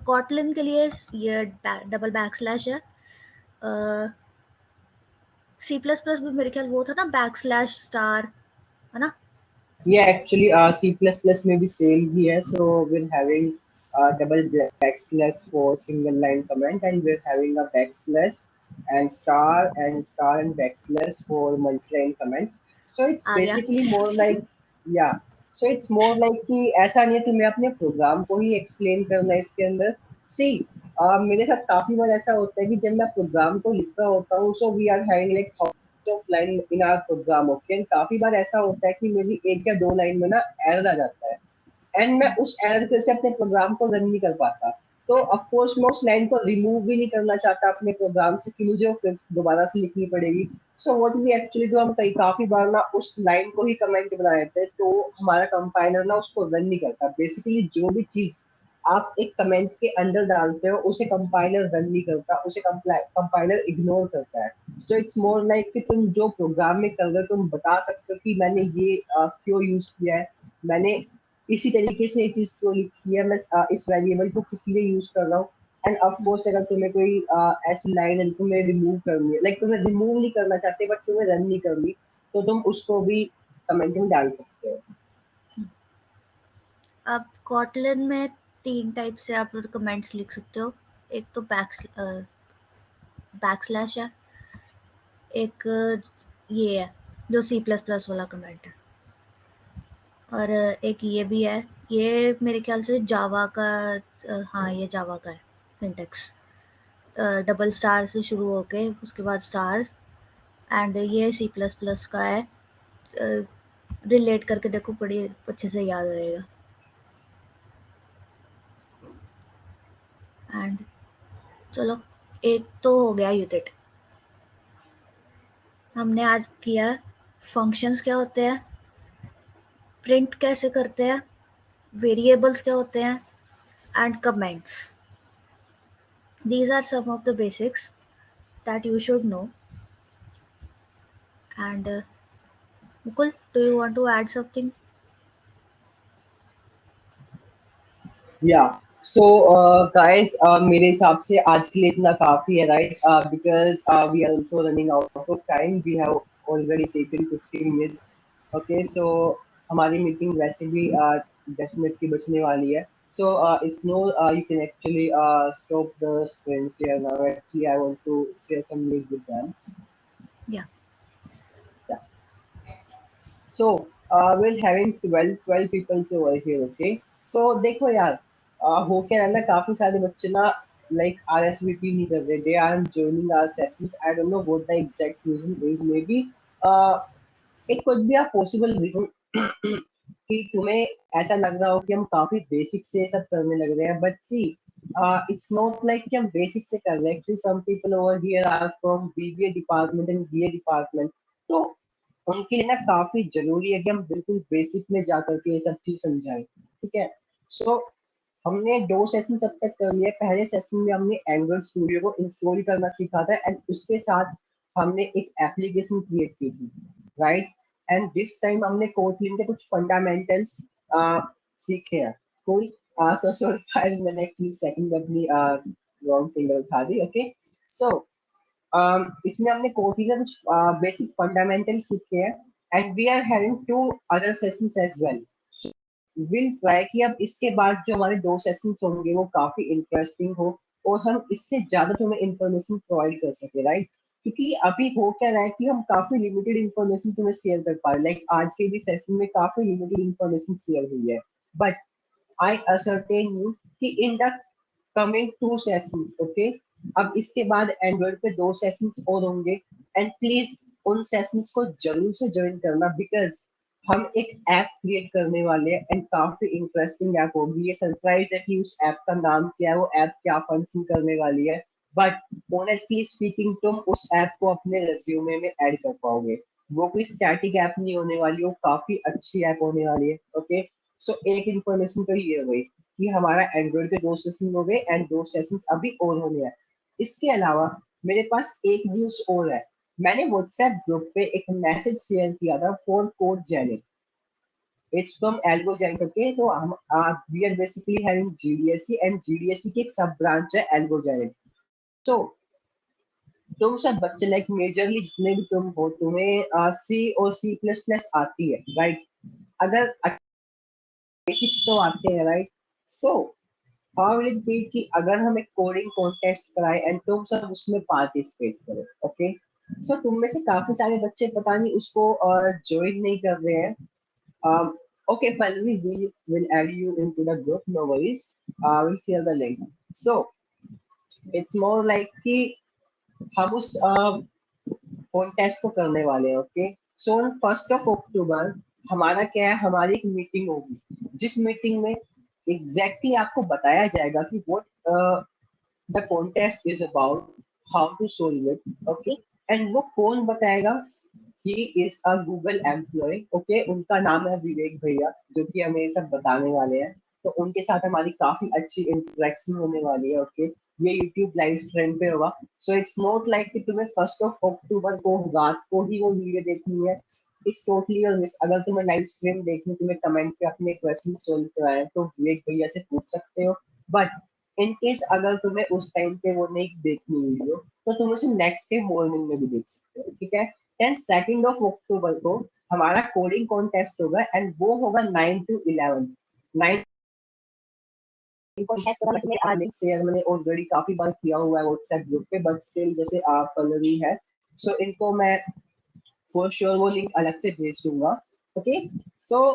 कॉटलिन के लिए ये डबल बैकस्लैश है. सी प्लस प्लस में मेरे ख्याल वो था ना बैकस्लैश स्टार, है ना. Yeah, actually, C++ में भी same ही है. So we're having double backslash for single line comment, and we're having a backslash and star and backslash for multi-line comments. So it's आ गया. basically more like, yeah. So it's more like कि ऐसा नहीं है तुम्हें अपने programme को ही explain करना है इसके अंदर. See, मेरे साथ काफी बार ऐसा होता है कि जब मैं प्रोग्राम को लिख रहा होता हूँ, so we are having like off line in our program. Okay, काफी बार ऐसा होता है कि मेरी एक या दो लाइन में ना एरर आ जाता है एंड मैं उस एरर के से अपने प्रोग्राम को रन नहीं कर पाता. तो ऑफ कोर्स मैं उस लाइन को रिमूव भी नहीं करना चाहता अपने प्रोग्राम से कि मुझे फिर दोबारा से लिखनी पड़ेगी. So what we actually do, हम कई काफी बार ना उस लाइन को ही कमेंट बना देते हैं तो हमारा कंपाइलर ना उसको रन नहीं करता. बेसिकली जो भी चीज आप एक कमेंट के अंदर डालते हो, उसे कंपाइलर रन नहीं करता, उसे कंपाइलर इग्नोर करता है। सो इट्स मोर लाइक कि तुम जो प्रोग्राम में कर रहे हो तुम बता सकते हो कि मैंने ये क्यों यूज किया है, मैंने इसी तरीके से ये चीज क्यों लिखी है, मैं इस वेरिएबल को किस लिए यूज कर रहा हूँ। एंड ऑफ कोर्स अगर तुम्हें कोई ऐसी लाइन है तुम्हें रिमूव करनी है, लाइक तुम्हें रिमूव नहीं करना चाहते बट तुम्हें रन नहीं करनी, तो तुम उसको भी कमेंट में डाल सकते हो। अब कॉटलिन में 3 टाइप से आप कमेंट्स लिख सकते हो। एक तो बैकस्लैश है, एक ये है जो C++ वाला कमेंट है, और एक ये भी है। ये मेरे ख्याल से जावा का, हाँ ये जावा का है सिंटेक्स, डबल स्टार से शुरू होके उसके बाद स्टार्स, एंड ये C++ का है। रिलेट करके देखो, बड़ी अच्छे से याद रहेगा। एंड चलो, एक तो हो गया यूनिट। हमने आज किया फंक्शंस क्या होते हैं, प्रिंट कैसे करते हैं, वेरिएबल्स क्या होते हैं, and comments. These are some of the basics that you should know. And Mukul, do you want to add something? या सो गाइस, मेरे हिसाब से आज के लिए इतना काफी है, right? Because we are also running out of time, we have already taken 15 minutes. Okay, so हमारी मीटिंग वैसे भी 10 मिनट की बचने वाली है। So snow, you can actually stop the screen share now, actually I want to share some news with them. Yeah. So we're having 12 people over here, okay? So देखो यार, हो क्या रहा है ना, काफी सारे बच्चे ना like RSVP नहीं कर रहे, they aren't joining our sessions. I don't know what the exact reason is. Maybe it could be a possible reason कि तुम्हें ऐसा लग रहा हो कि हम काफी बेसिक से सब करने लग रहे हैं, but see, it's not like कि हम बेसिक से कर रहे हैं। Actually some people over here are from BBA department and BA department, तो उनके लिए ना काफी जरूरी है कि हम बिल्कुल बेसिक में जाकर के ये सब चीज समझाएं, ठीक है? सो हमने 2 सेशन अब तक कर लिए। पहले सेशन में हमने एंगल स्टूडियो को इंस्टॉल करना सीखा था, एंड उसके साथ हमने एक एप्लीकेशन क्रिएट की थी, राइट? एंड दिस टाइम हमने कोटलिन के कुछ फंडामेंटल्स सीखे हैं। कोई सो सॉरी, मैंने एक्चुअली सेकंड अपनी रॉन्ग फिंगर उठा दी। ओके, सो इसमें हमने कोटिंग के कुछ बेसिक फंडामेंटल सीखे हैं, and we are having 2 other sessions as well. Will try कि अब इसके बाद जो हमारे 2 सेशंस होंगे वो काफी इंटरेस्टिंग हो, और हम इससे ज्यादा तुम्हें इंफॉर्मेशन प्रोवाइड कर सके, राइट? क्योंकि अभी हो क्या रहा है कि हम काफी लिमिटेड इंफॉर्मेशन तुम्हें शेयर कर पा रहे, लाइक आज के भी सेशन में काफी लिमिटेड इंफॉर्मेशन शेयर हुई है, बट I ascertain you कि in the coming 2 sessions, okay, अब इसके बाद एंड्रॉइड पे 2 सेशंस और होंगे, एंड प्लीज उन सेशंस को जरूर से ज्वाइन करना, बिकॉज हम एक ऐप क्रिएट करने वाले हैं, एंड काफी इंटरेस्टिंग ऐप होगी। ये सरप्राइज है कि उस ऐप का नाम क्या है, वो ऐप क्या फंक्शन करने वाली है, बट ऑनेस्टली स्पीकिंग तुम उस ऐप को अपने रिज्यूमे में ऐड कर पाओगे। वो कोई स्टैटिक ऐप नहीं होने वाली, वो काफी अच्छी ऐप होने वाली है। ओके, सो एक इन्फॉर्मेशन तो ये हो गई कि हमारा एंड्रॉइड के 2 सेशन हो गए, एंड 2 सेशन अभी और होने हैं। इसके अलावा मेरे पास एक न्यूज और है। मैंने व्हाट्सएप ग्रुप पे एक मैसेज शेयर किया था for codegenic, it's from algogenic. Okay, तो हम we are basically having GDSC, and GDSC की एक सब ब्रांच है एल्गोजेनिक। तो तुम सब बच्चे लाइक मेजरली जितने भी तुम हो, तुम्हें सी और सी प्लस प्लस आती है, राइट? अगर बेसिक्स तो आते हैं, right? So how will it be कि अगर हम एक कोडिंग कॉन्टेस्ट कराएं एंड तुम सब उसमें पार्टिसिपेट करो, ओके? सो तुम में से काफी सारे बच्चे पता नहीं उसको ज्वाइन नहीं कर रहे हैं। Okay, Pallavi, we will add you into the group, no worries. We'll share the link. So it's more like कि हम उस कॉन्टेस्ट को करने वाले हैं, okay? So on 1st of October हमारा क्या है, हमारी एक मीटिंग होगी, जिस मीटिंग में एग्जैक्टली आपको बताया जाएगा कि what the contest is about, how to solve it, okay? And वो कौन बताएगा? He is a Google employee, okay? उनका नाम है विवेक भैया, जो कि हमें ये सब बताने वाले हैं। तो उनके साथ हमारी काफी अच्छी इंटरेक्शन होने वाली है। ओके, ये यूट्यूब लाइव स्ट्रीम पे होगा। सो इट्स नॉट लाइक कि तुम्हें 1 अक्टूबर को रात को ही वो वीडियो देखनी है। It's totally your wish. अगर तुम्हें लाइव स्ट्रीम देखनी, तुम्हें कमेंट पे अपने क्वेश्चन सोल्व कराए तो विवेक भैया से पूछ सकते हो। बट इन केस अगर तुम्हें उस टाइम पे वो नहीं देखनी वीडियो, तो तुम उसे नेक्स्ट डे मॉर्निंग में भी देख सकते हो। ठीक है। 2 अक्टूबर को हमारा कोडिंग कॉन्टेस्ट होगा एंड वो होगा 9 to 11। 9 कॉन्टेस्ट होगा। मैं आज शेयर मैंने ऑलरेडी काफी बार किया हुआ है व्हाट्सएप ग्रुप पे, बट स्टिल जैसे आप पल्लवी है, सो इनको मैं फॉर श्योर वो लिंक अलग से भेज दूंगा। ओके, सो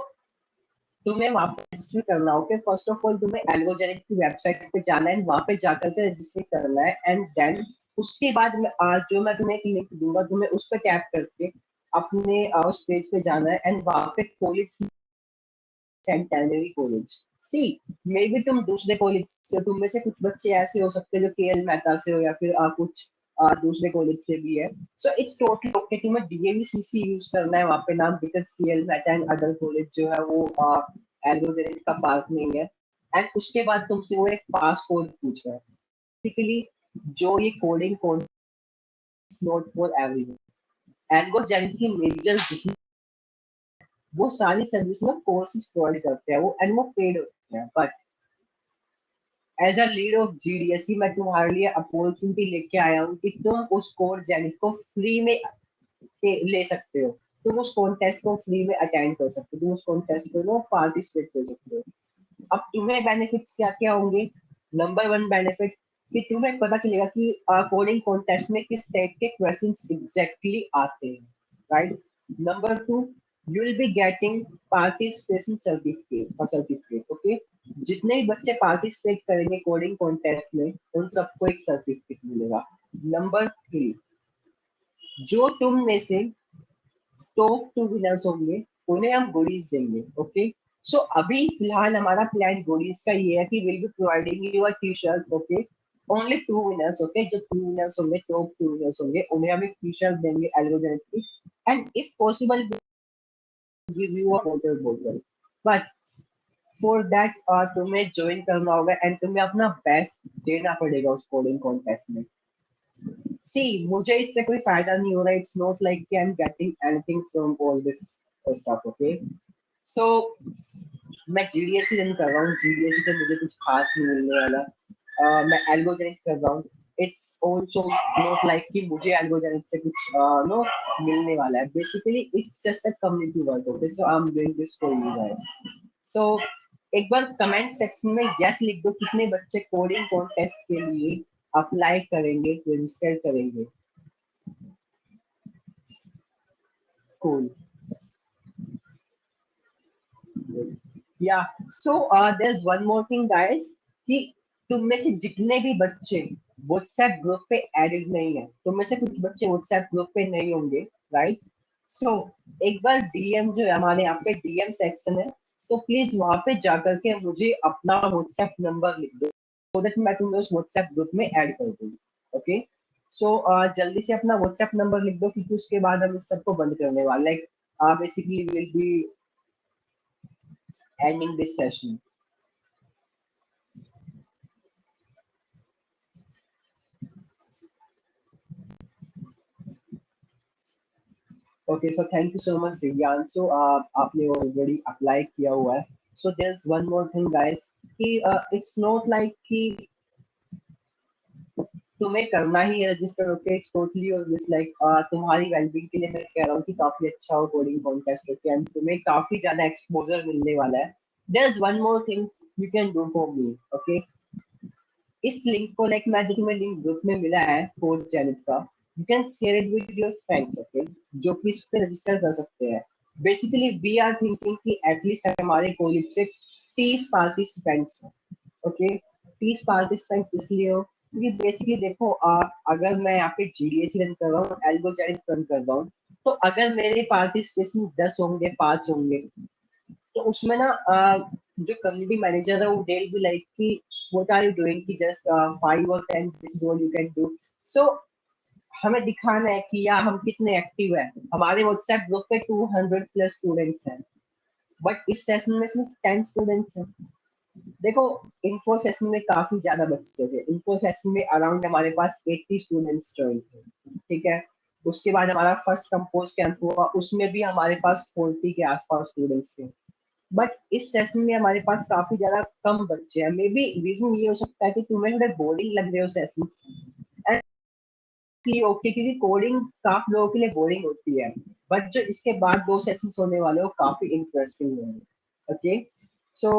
तुम्हें वहां पे रजिस्टर करना होगा। फर्स्ट ऑफ ऑल तुम्हें एल्गोजेनिक की वेबसाइट पे जाना है, वहां पे जाकर के रजिस्टर करना है एंड देन उसके बाद जो मैं तुम्हें एक लिंक दूंगा, तुम्हें उस पर टैप करके अपने उस पेज पे जाना है एंड वहां पे college centenary college see, maybe तुम दूसरे कॉलेज से, तुम में से कुछ बच्चे ऐसे हो सकते हैं जो केएल मेहता से हो या फिर कुछ दूसरे कॉलेज से भी है। सो इट्स टोटली ओके, तुम्हें डीएवीसीसी यूज करना है वहां पे नाम, because KL Mehta and other college जो है वो एल्गोरिथम का पार्ट नहीं है। एंड उसके बाद तुमसे वो एक पास कोड पूछ रहा है। बेसिकली जो ये coding code not for everyone. Algorithm की मेजर वो सारी सर्विस में कोर्सेज प्रोवाइड करते हैं वो, एंड वो पेड होते हैं। But as a lead of GDSC मैं तुम्हारे लिए अपॉर्चुनिटी लेके आया हूँ कि तुम उस कोर्स जेनिक को फ्री में ले सकते हो। तुम उस कॉन्टेस्ट को फ्री में अटेंड कर सकते हो, तुम उस कॉन्टेस्ट को पार्टिसिपेट कर सकते हो। अब तुम्हें बेनिफिट्स क्या क्या होंगे? नंबर 1 बेनिफिट कि तुम्हें पता चलेगा कि कोडिंग कॉन्टेस्ट में किस टाइप के क्वेश्चंस एग्जैक्टली आते हैं, right. Number 2, you will be getting participation certificate. Okay, जितने भी बच्चे पार्टिसिपेट करेंगे कोडिंग कॉन्टेस्ट में उन सबको एक सर्टिफिकेट मिलेगा। नंबर 3, जो तुम में से टॉप 2 विनर्स होंगे उन्हें हम गोडीज देंगे। ओके, सो अभी फिलहाल हमारा प्लान गोडीज का ये है कि will be providing you a T shirt. Okay, only 2 winners. Okay, जो 2 विनर्स होंगे, टॉप 2 विनर्स होंगे, उन्हें हम एक टी शर्ट देंगे एल्गोरिथम की, and if possible give you a water bottle. But for that तुम्हें ज्वाइन करना होगा एंड तुम्हें अपना बेस्ट देना पड़ेगा उस कोडिंग कॉन्टेस्ट में। सी, मुझे इससे कोई फायदा नहीं हो रहा। It's not like I am getting anything from all this stuff. Okay, so मैं जीडीएससी रन कर रहा हूँ, जीडीएससी से मुझे कुछ खास नहीं मिलने वाला। मैं एल्गोजेनिक कर रहा हूँ। इट्स आल्सो नॉट लाइक कि मुझे एल्गोजेनिक से कुछ नो मिलने वाला है। Basically it's just a community work. Okay, so I am doing this for you guys. So एक बार कमेंट सेक्शन में यस लिख दो, कितने बच्चे कोडिंग कॉन्टेस्ट के लिए अप्लाई करेंगे, रजिस्टर करेंगे। Cool. Yeah. So there's one more thing, guys, कि तुम में से जितने भी बच्चे व्हाट्सएप ग्रुप पे एडेड नहीं है, तुम में से कुछ बच्चे व्हाट्सएप ग्रुप पे नहीं होंगे, राइट। सो एक बार डीएम जो है हमारे यहाँ पे डीएम सेक्शन है, तो प्लीज वहां पे जाकर के मुझे अपना व्हाट्सएप नंबर लिख दो, सो दैट मैं तुम्हें उस व्हाट्सएप ग्रुप में ऐड कर दूँ। ओके, सो जल्दी से अपना व्हाट्सएप नंबर लिख दो, क्योंकि उसके बाद हम इस सबको बंद करने वाले। Like basically we'll be ending this session. Okay, so thank you so much, Divyansu. आपने already apply किया हुआ है. So there's one more thing, guys, कि it's not like कि तुम्हें करना ही है रजिस्टर। ओके, इट्स टोटली और दिस लाइक तुम्हारी वेलबींग के लिए मैं कह रहा हूँ कि काफी अच्छा हो कोडिंग कॉन्टेस्ट। ओके, एंड तुम्हें काफी ज्यादा एक्सपोजर मिलने वाला है। There's one more thing you can do for me. Okay, इस लिंक को लाइक मैं जो तुम्हें लिंक ग्रुप में मिला है कोड चैनल का, you can share it with your friends. Okay, जो कि इस पे रजिस्टर कर सकते हैं। बेसिकली वी आर थिंकिंग कि एटलीस्ट हमारे कॉलेज से 30 पार्टिसिपेंट्स हो। ओके, 30 पार्टिसिपेंट इसलिए हो क्योंकि बेसिकली देखो, अगर मैं यहाँ पे जीडीएसी रन कर रहा हूँ, एल्गोजेनिक रन कर रहा हूँ, तो अगर मेरे पार्टिसिपेशन 10 होंगे, 5 होंगे, तो उसमें ना जो कम्युनिटी मैनेजर है वो डेल भी लाइक कि व्हाट आर यू डूइंग, कि जस्ट 5 और 10 this is what you can do. So हमें दिखाना है कि या हम कितने एक्टिव है। हमारे व्हाट्सएप ग्रुप पे 200 प्लस स्टूडेंट्स हैं, बट इस सेशन में सिर्फ 10 स्टूडेंट्स हैं। देखो इन्फो सेशन में काफी ज्यादा बच्चे थे, इन्फो सेशन में अराउंड हमारे पास 80 स्टूडेंट्स ज्वाइन थे, ठीक है। उसके बाद हमारा फर्स्ट कंपोज कैंप हुआ, उसमें भी हमारे पास 40 के आसपास स्टूडेंट्स थे। बट इस सेशन में हमारे पास काफी ज्यादा कम बच्चे हैं। मे बी रीजन ये हो सकता है कि तुम्हें थोड़े बोरिंग लग रहे हो सेशन, ओके, क्योंकि कोडिंग काफी लोगों के लिए बोरिंग होती है। बट जो इसके बाद 2 सेशंस होने वाले हो काफी इंटरेस्टिंग होंगे। Okay, so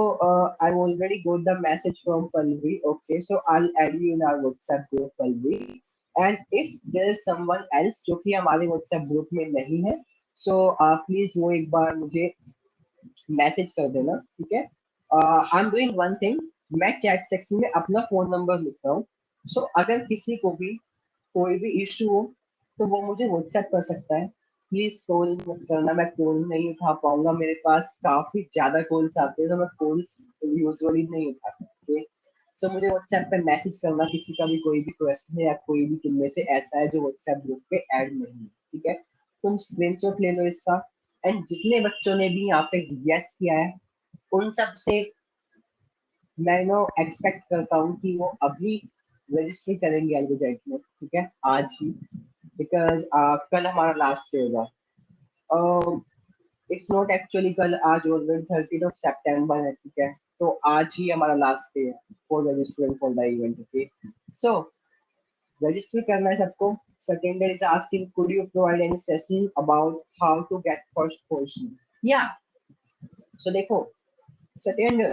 I already got the message from Palvi. Okay, so I'll add you in our WhatsApp group, Palvi. And if there is someone else जो कि हमारे WhatsApp ग्रुप में नहीं है, so प्लीज वो एक बार मुझे मैसेज कर देना, ठीक है। आई एम डूइंग वन थिंग, मैं चैट सेक्शन में अपना फोन नंबर लिख रहा हूँ। सो अगर किसी को भी कोई भी इशू हो तो वो मुझे व्हाट्सएप कर सकता है। प्लीज कॉल मत करना, मैं कॉल नहीं उठा पाऊंगा, मेरे पास काफी ज्यादा कॉल्स आते हैं तो मैं कॉल्स यूजुअली नहीं उठाता। ओके, सो मुझे व्हाट्सएप पे मैसेज करना, किसी का भी कोई भी क्वेश्चन है या कोई भी तुम में से ऐसा है जो व्हाट्सएप ग्रुप पे ऐड नहीं है, ठीक है। तुम स्क्रीनशॉट ले लो इसका, एंड जितने बच्चों ने भी यहाँ पे यस किया है उन सब से मैं नो एक्सपेक्ट करता हूँ कि वो अभी रजिस्टर करेंगे एल्गोजेट में, ठीक है, आज ही। बिकॉज कल हमारा लास्ट डे होगा। इट्स नॉट एक्चुअली कल, आज ऑलरेडी 30 सितंबर है, ठीक है। तो आज ही हमारा लास्ट डे है for registering for the event. Okay, so register करना है सबको। Secondary is asking, could you provide any session about how to get first position? Yeah. So देखो, Satyendra,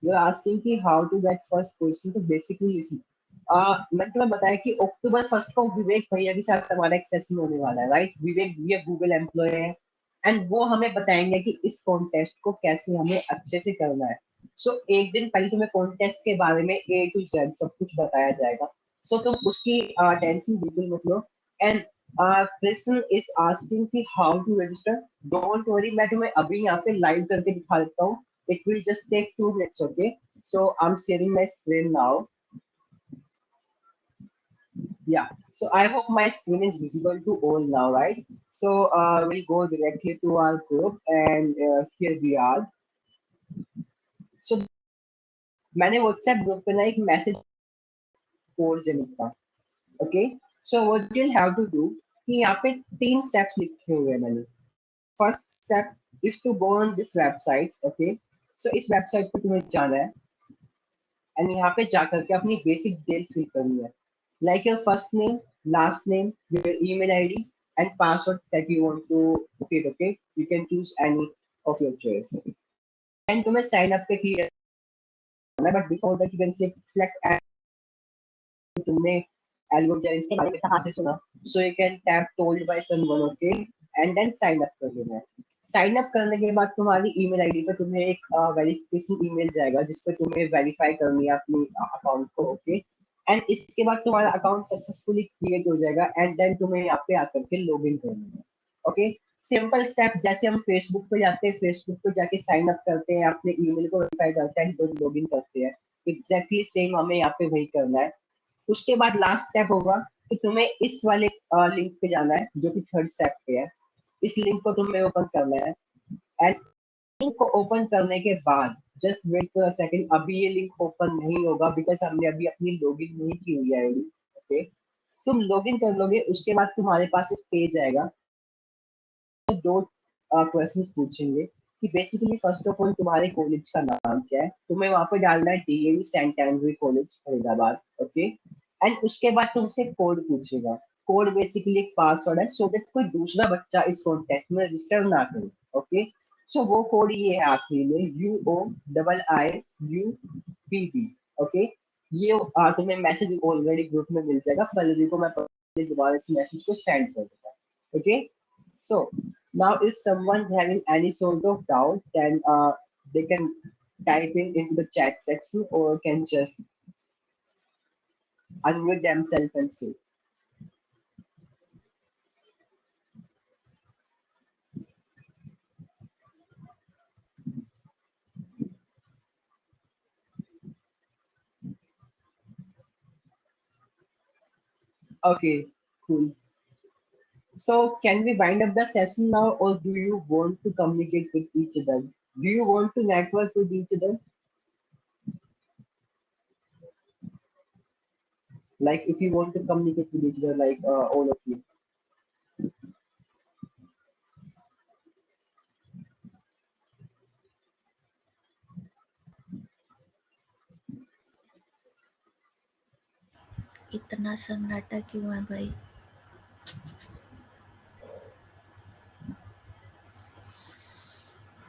you're asking कि how to get first position, तो basically listen. मैंने तुम्हें बताया कि अक्टूबर 1 को विवेक भैया के साथ हमारा एक सेशन होने वाला है, राइट। विवेक भैया गूगल एम्प्लॉय है एंड वो हमें बताएंगे कि इस कॉन्टेस्ट को कैसे हमें अच्छे से करना है। सो एक दिन पहले तुम्हें कॉन्टेस्ट के बारे में A to Z सब कुछ बताया जाएगा। सो तुम उसकी टेंशन बिल्कुल मत लो। एंड कृष्ण इज आस्किंग कि how to register. Don't worry, मैं तुम्हें अभी यहाँ पे लाइव करके दिखा देता हूँ। It will just take 2 minutes, okay? So I'm sharing my screen now. Yeah. So I hope my screen is visible to all now, right? So we'll go directly to our group, and here we are. So मैंने WhatsApp group पे ना एक message code से लिखा, okay. So what you have to do कि यहाँ पे 3 steps लिखे हुए हैं मैंने। First step is to go on this website, okay. So इस वेबसाइट पे तुम्हें जाना है एंड यहाँ पे जाकर के अपनी बेसिक डिटेल्स फिल करनी है, like your first name, last name, your email ID, and password that you want to put it. Okay, you can choose any of your choice. And तुम्हें sign up पे clear करना है, but before that you can select तुमने algorithm के बारे में कहाँ से सुना, so you can tap told by someone, okay, and then sign up कर लेना है। साइन अप करने के बाद तुम्हारी ईमेल आईडी पे तुम्हें एक वेरिफिकेशन ईमेल जाएगा जिसपे तुम्हें वेरीफाई करनी है अपनी अकाउंट को, ओके। एंड इसके बाद तुम्हारा अकाउंट सक्सेसफुली क्रिएट हो जाएगा एंड देन तुम्हें यहाँ पे आकर के लॉग इन करना है, ओके। सिंपल स्टेप, जैसे हम फेसबुक पे जाते हैं, फेसबुक पे जाके साइन अप करते हैं, अपने ईमेल को वेरीफाई करते हैं, लॉग इन करते हैं, एग्जैक्टली सेम हमें यहाँ पे वही करना है। उसके बाद लास्ट स्टेप होगा कि तुम्हें इस वाले लिंक पे जाना है जो कि थर्ड स्टेप पे है। इस लिंक को तुम्हें ओपन करना है एंड लिंक को ओपन करने के बाद just wait for a second, अभी ये लिंक ओपन नहीं होगा बिकॉज हमने अभी अपनी लॉगिन नहीं की हुई है आईडी, ओके। तुम लॉगिन कर लोगे, उसके बाद तुम्हारे पास एक पेज आएगा, तो 2 क्वेश्चन पूछेंगे कि बेसिकली फर्स्ट ऑफ ऑल तुम्हारे कॉलेज का नाम क्या है, तुम्हें वहां पे डालना है DAV Saint Andrew college Faridabad, okay. And उसके बाद तुमसे कोड पूछेगा। कोड बेसिकली एक पासवर्ड है सो दैट कोई दूसरा बच्चा इस कॉन्टेस्ट में रजिस्टर ना करे, ओके। सो वो कोड ये है आखिरी में UOIIUPB, ओके। ये तुम्हें मैसेज ऑलरेडी ग्रुप में मिल जाएगा, फलरी को मैं दोबारा इस मैसेज को सेंड कर दूंगा, okay. So now if someone's having any sort of doubt, then they can type in into the chat section or can just unmute themselves and say. Okay, cool. So can we wind up the session now, or do you want to communicate with each other? Do you want to network with each other? like if you want to communicate with each other, like all of you. इतना सन्नाटा क्यों है भाई?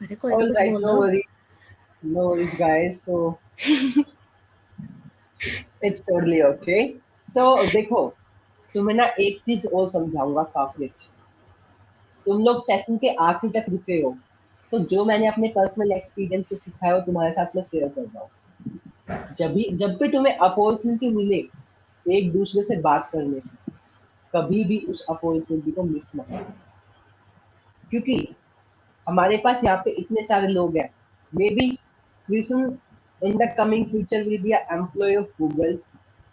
अरे कोई तो All कुछ right, बोल no दो। worries, no worries, guys. So it's totally okay. So देखो, तुम्हें ना एक चीज और समझाऊंगा काफी अच्छी। तुम लोग सेशन के आखिर तक रुके हो, तो जो मैंने अपने पर्सनल एक्सपीरियंस से सिखाया हो तुम्हारे साथ में शेयर कर रहा हूँ। जब भी तुम्हें अपॉर्चुनिटी मिले एक दूसरे से बात करने की, कभी भी उस अपॉर्चुनिटी को मिस मत करो, क्योंकि हमारे पास यहाँ पे इतने सारे लोग हैं। Maybe Krishna in the coming future will be employee of Google,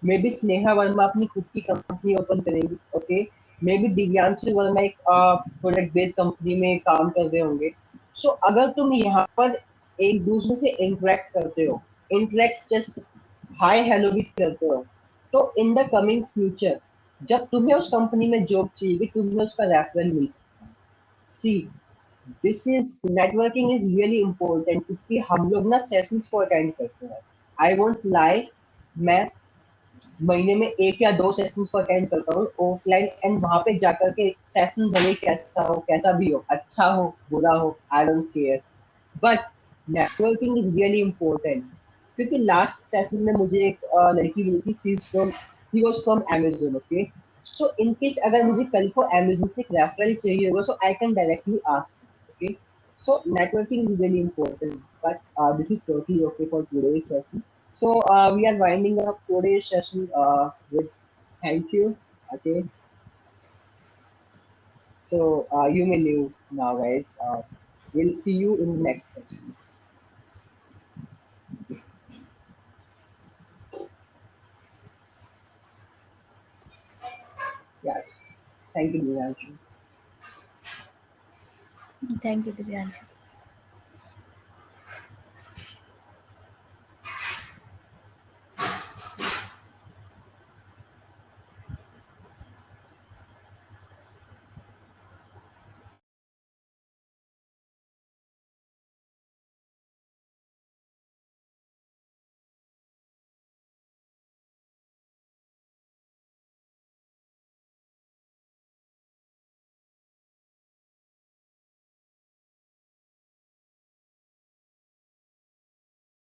maybe Sneha Verma अपनी खुद की कंपनी ओपन करेंगी, okay, maybe Divyanshu Verma एक प्रोडक्ट बेस्ड कंपनी में काम कर रहे होंगे। सो अगर तुम यहाँ पर एक दूसरे से इंटरेक्ट करते हो, इंटरेक्ट जस्ट हाय हेलो भी करते हो, तो इन द कमिंग फ्यूचर जब तुम्हें उस कंपनी में जॉब चाहिए तुम्हें उसका रेफरल मिल सकता है। See, this is networking is really important, क्योंकि हम लोग ना सेशंस को अटेंड करते हैं। आई वोंट लाई, मैं महीने में 1 या 2 सेशंस को अटेंड करता हूँ ऑफलाइन, एंड वहां पे जाकर के सेशन भले कैसा भी हो, अच्छा हो बुरा हो, I don't care, but networking is really important. क्योंकि लास्ट सेशन में मुझे एक लड़की मिली थी, she was from Amazon, okay. So in case अगर मुझे कल को अमेजोन से रेफरल चाहिए होगा, so I can directly ask, okay. So networking is really important, but this is totally okay for today's session. So we are winding up today's session with thank you. Okay, so you may leave now, guys. We'll see you in the next session. Yeah, thank you, Divanshu. Thank you Divyansh.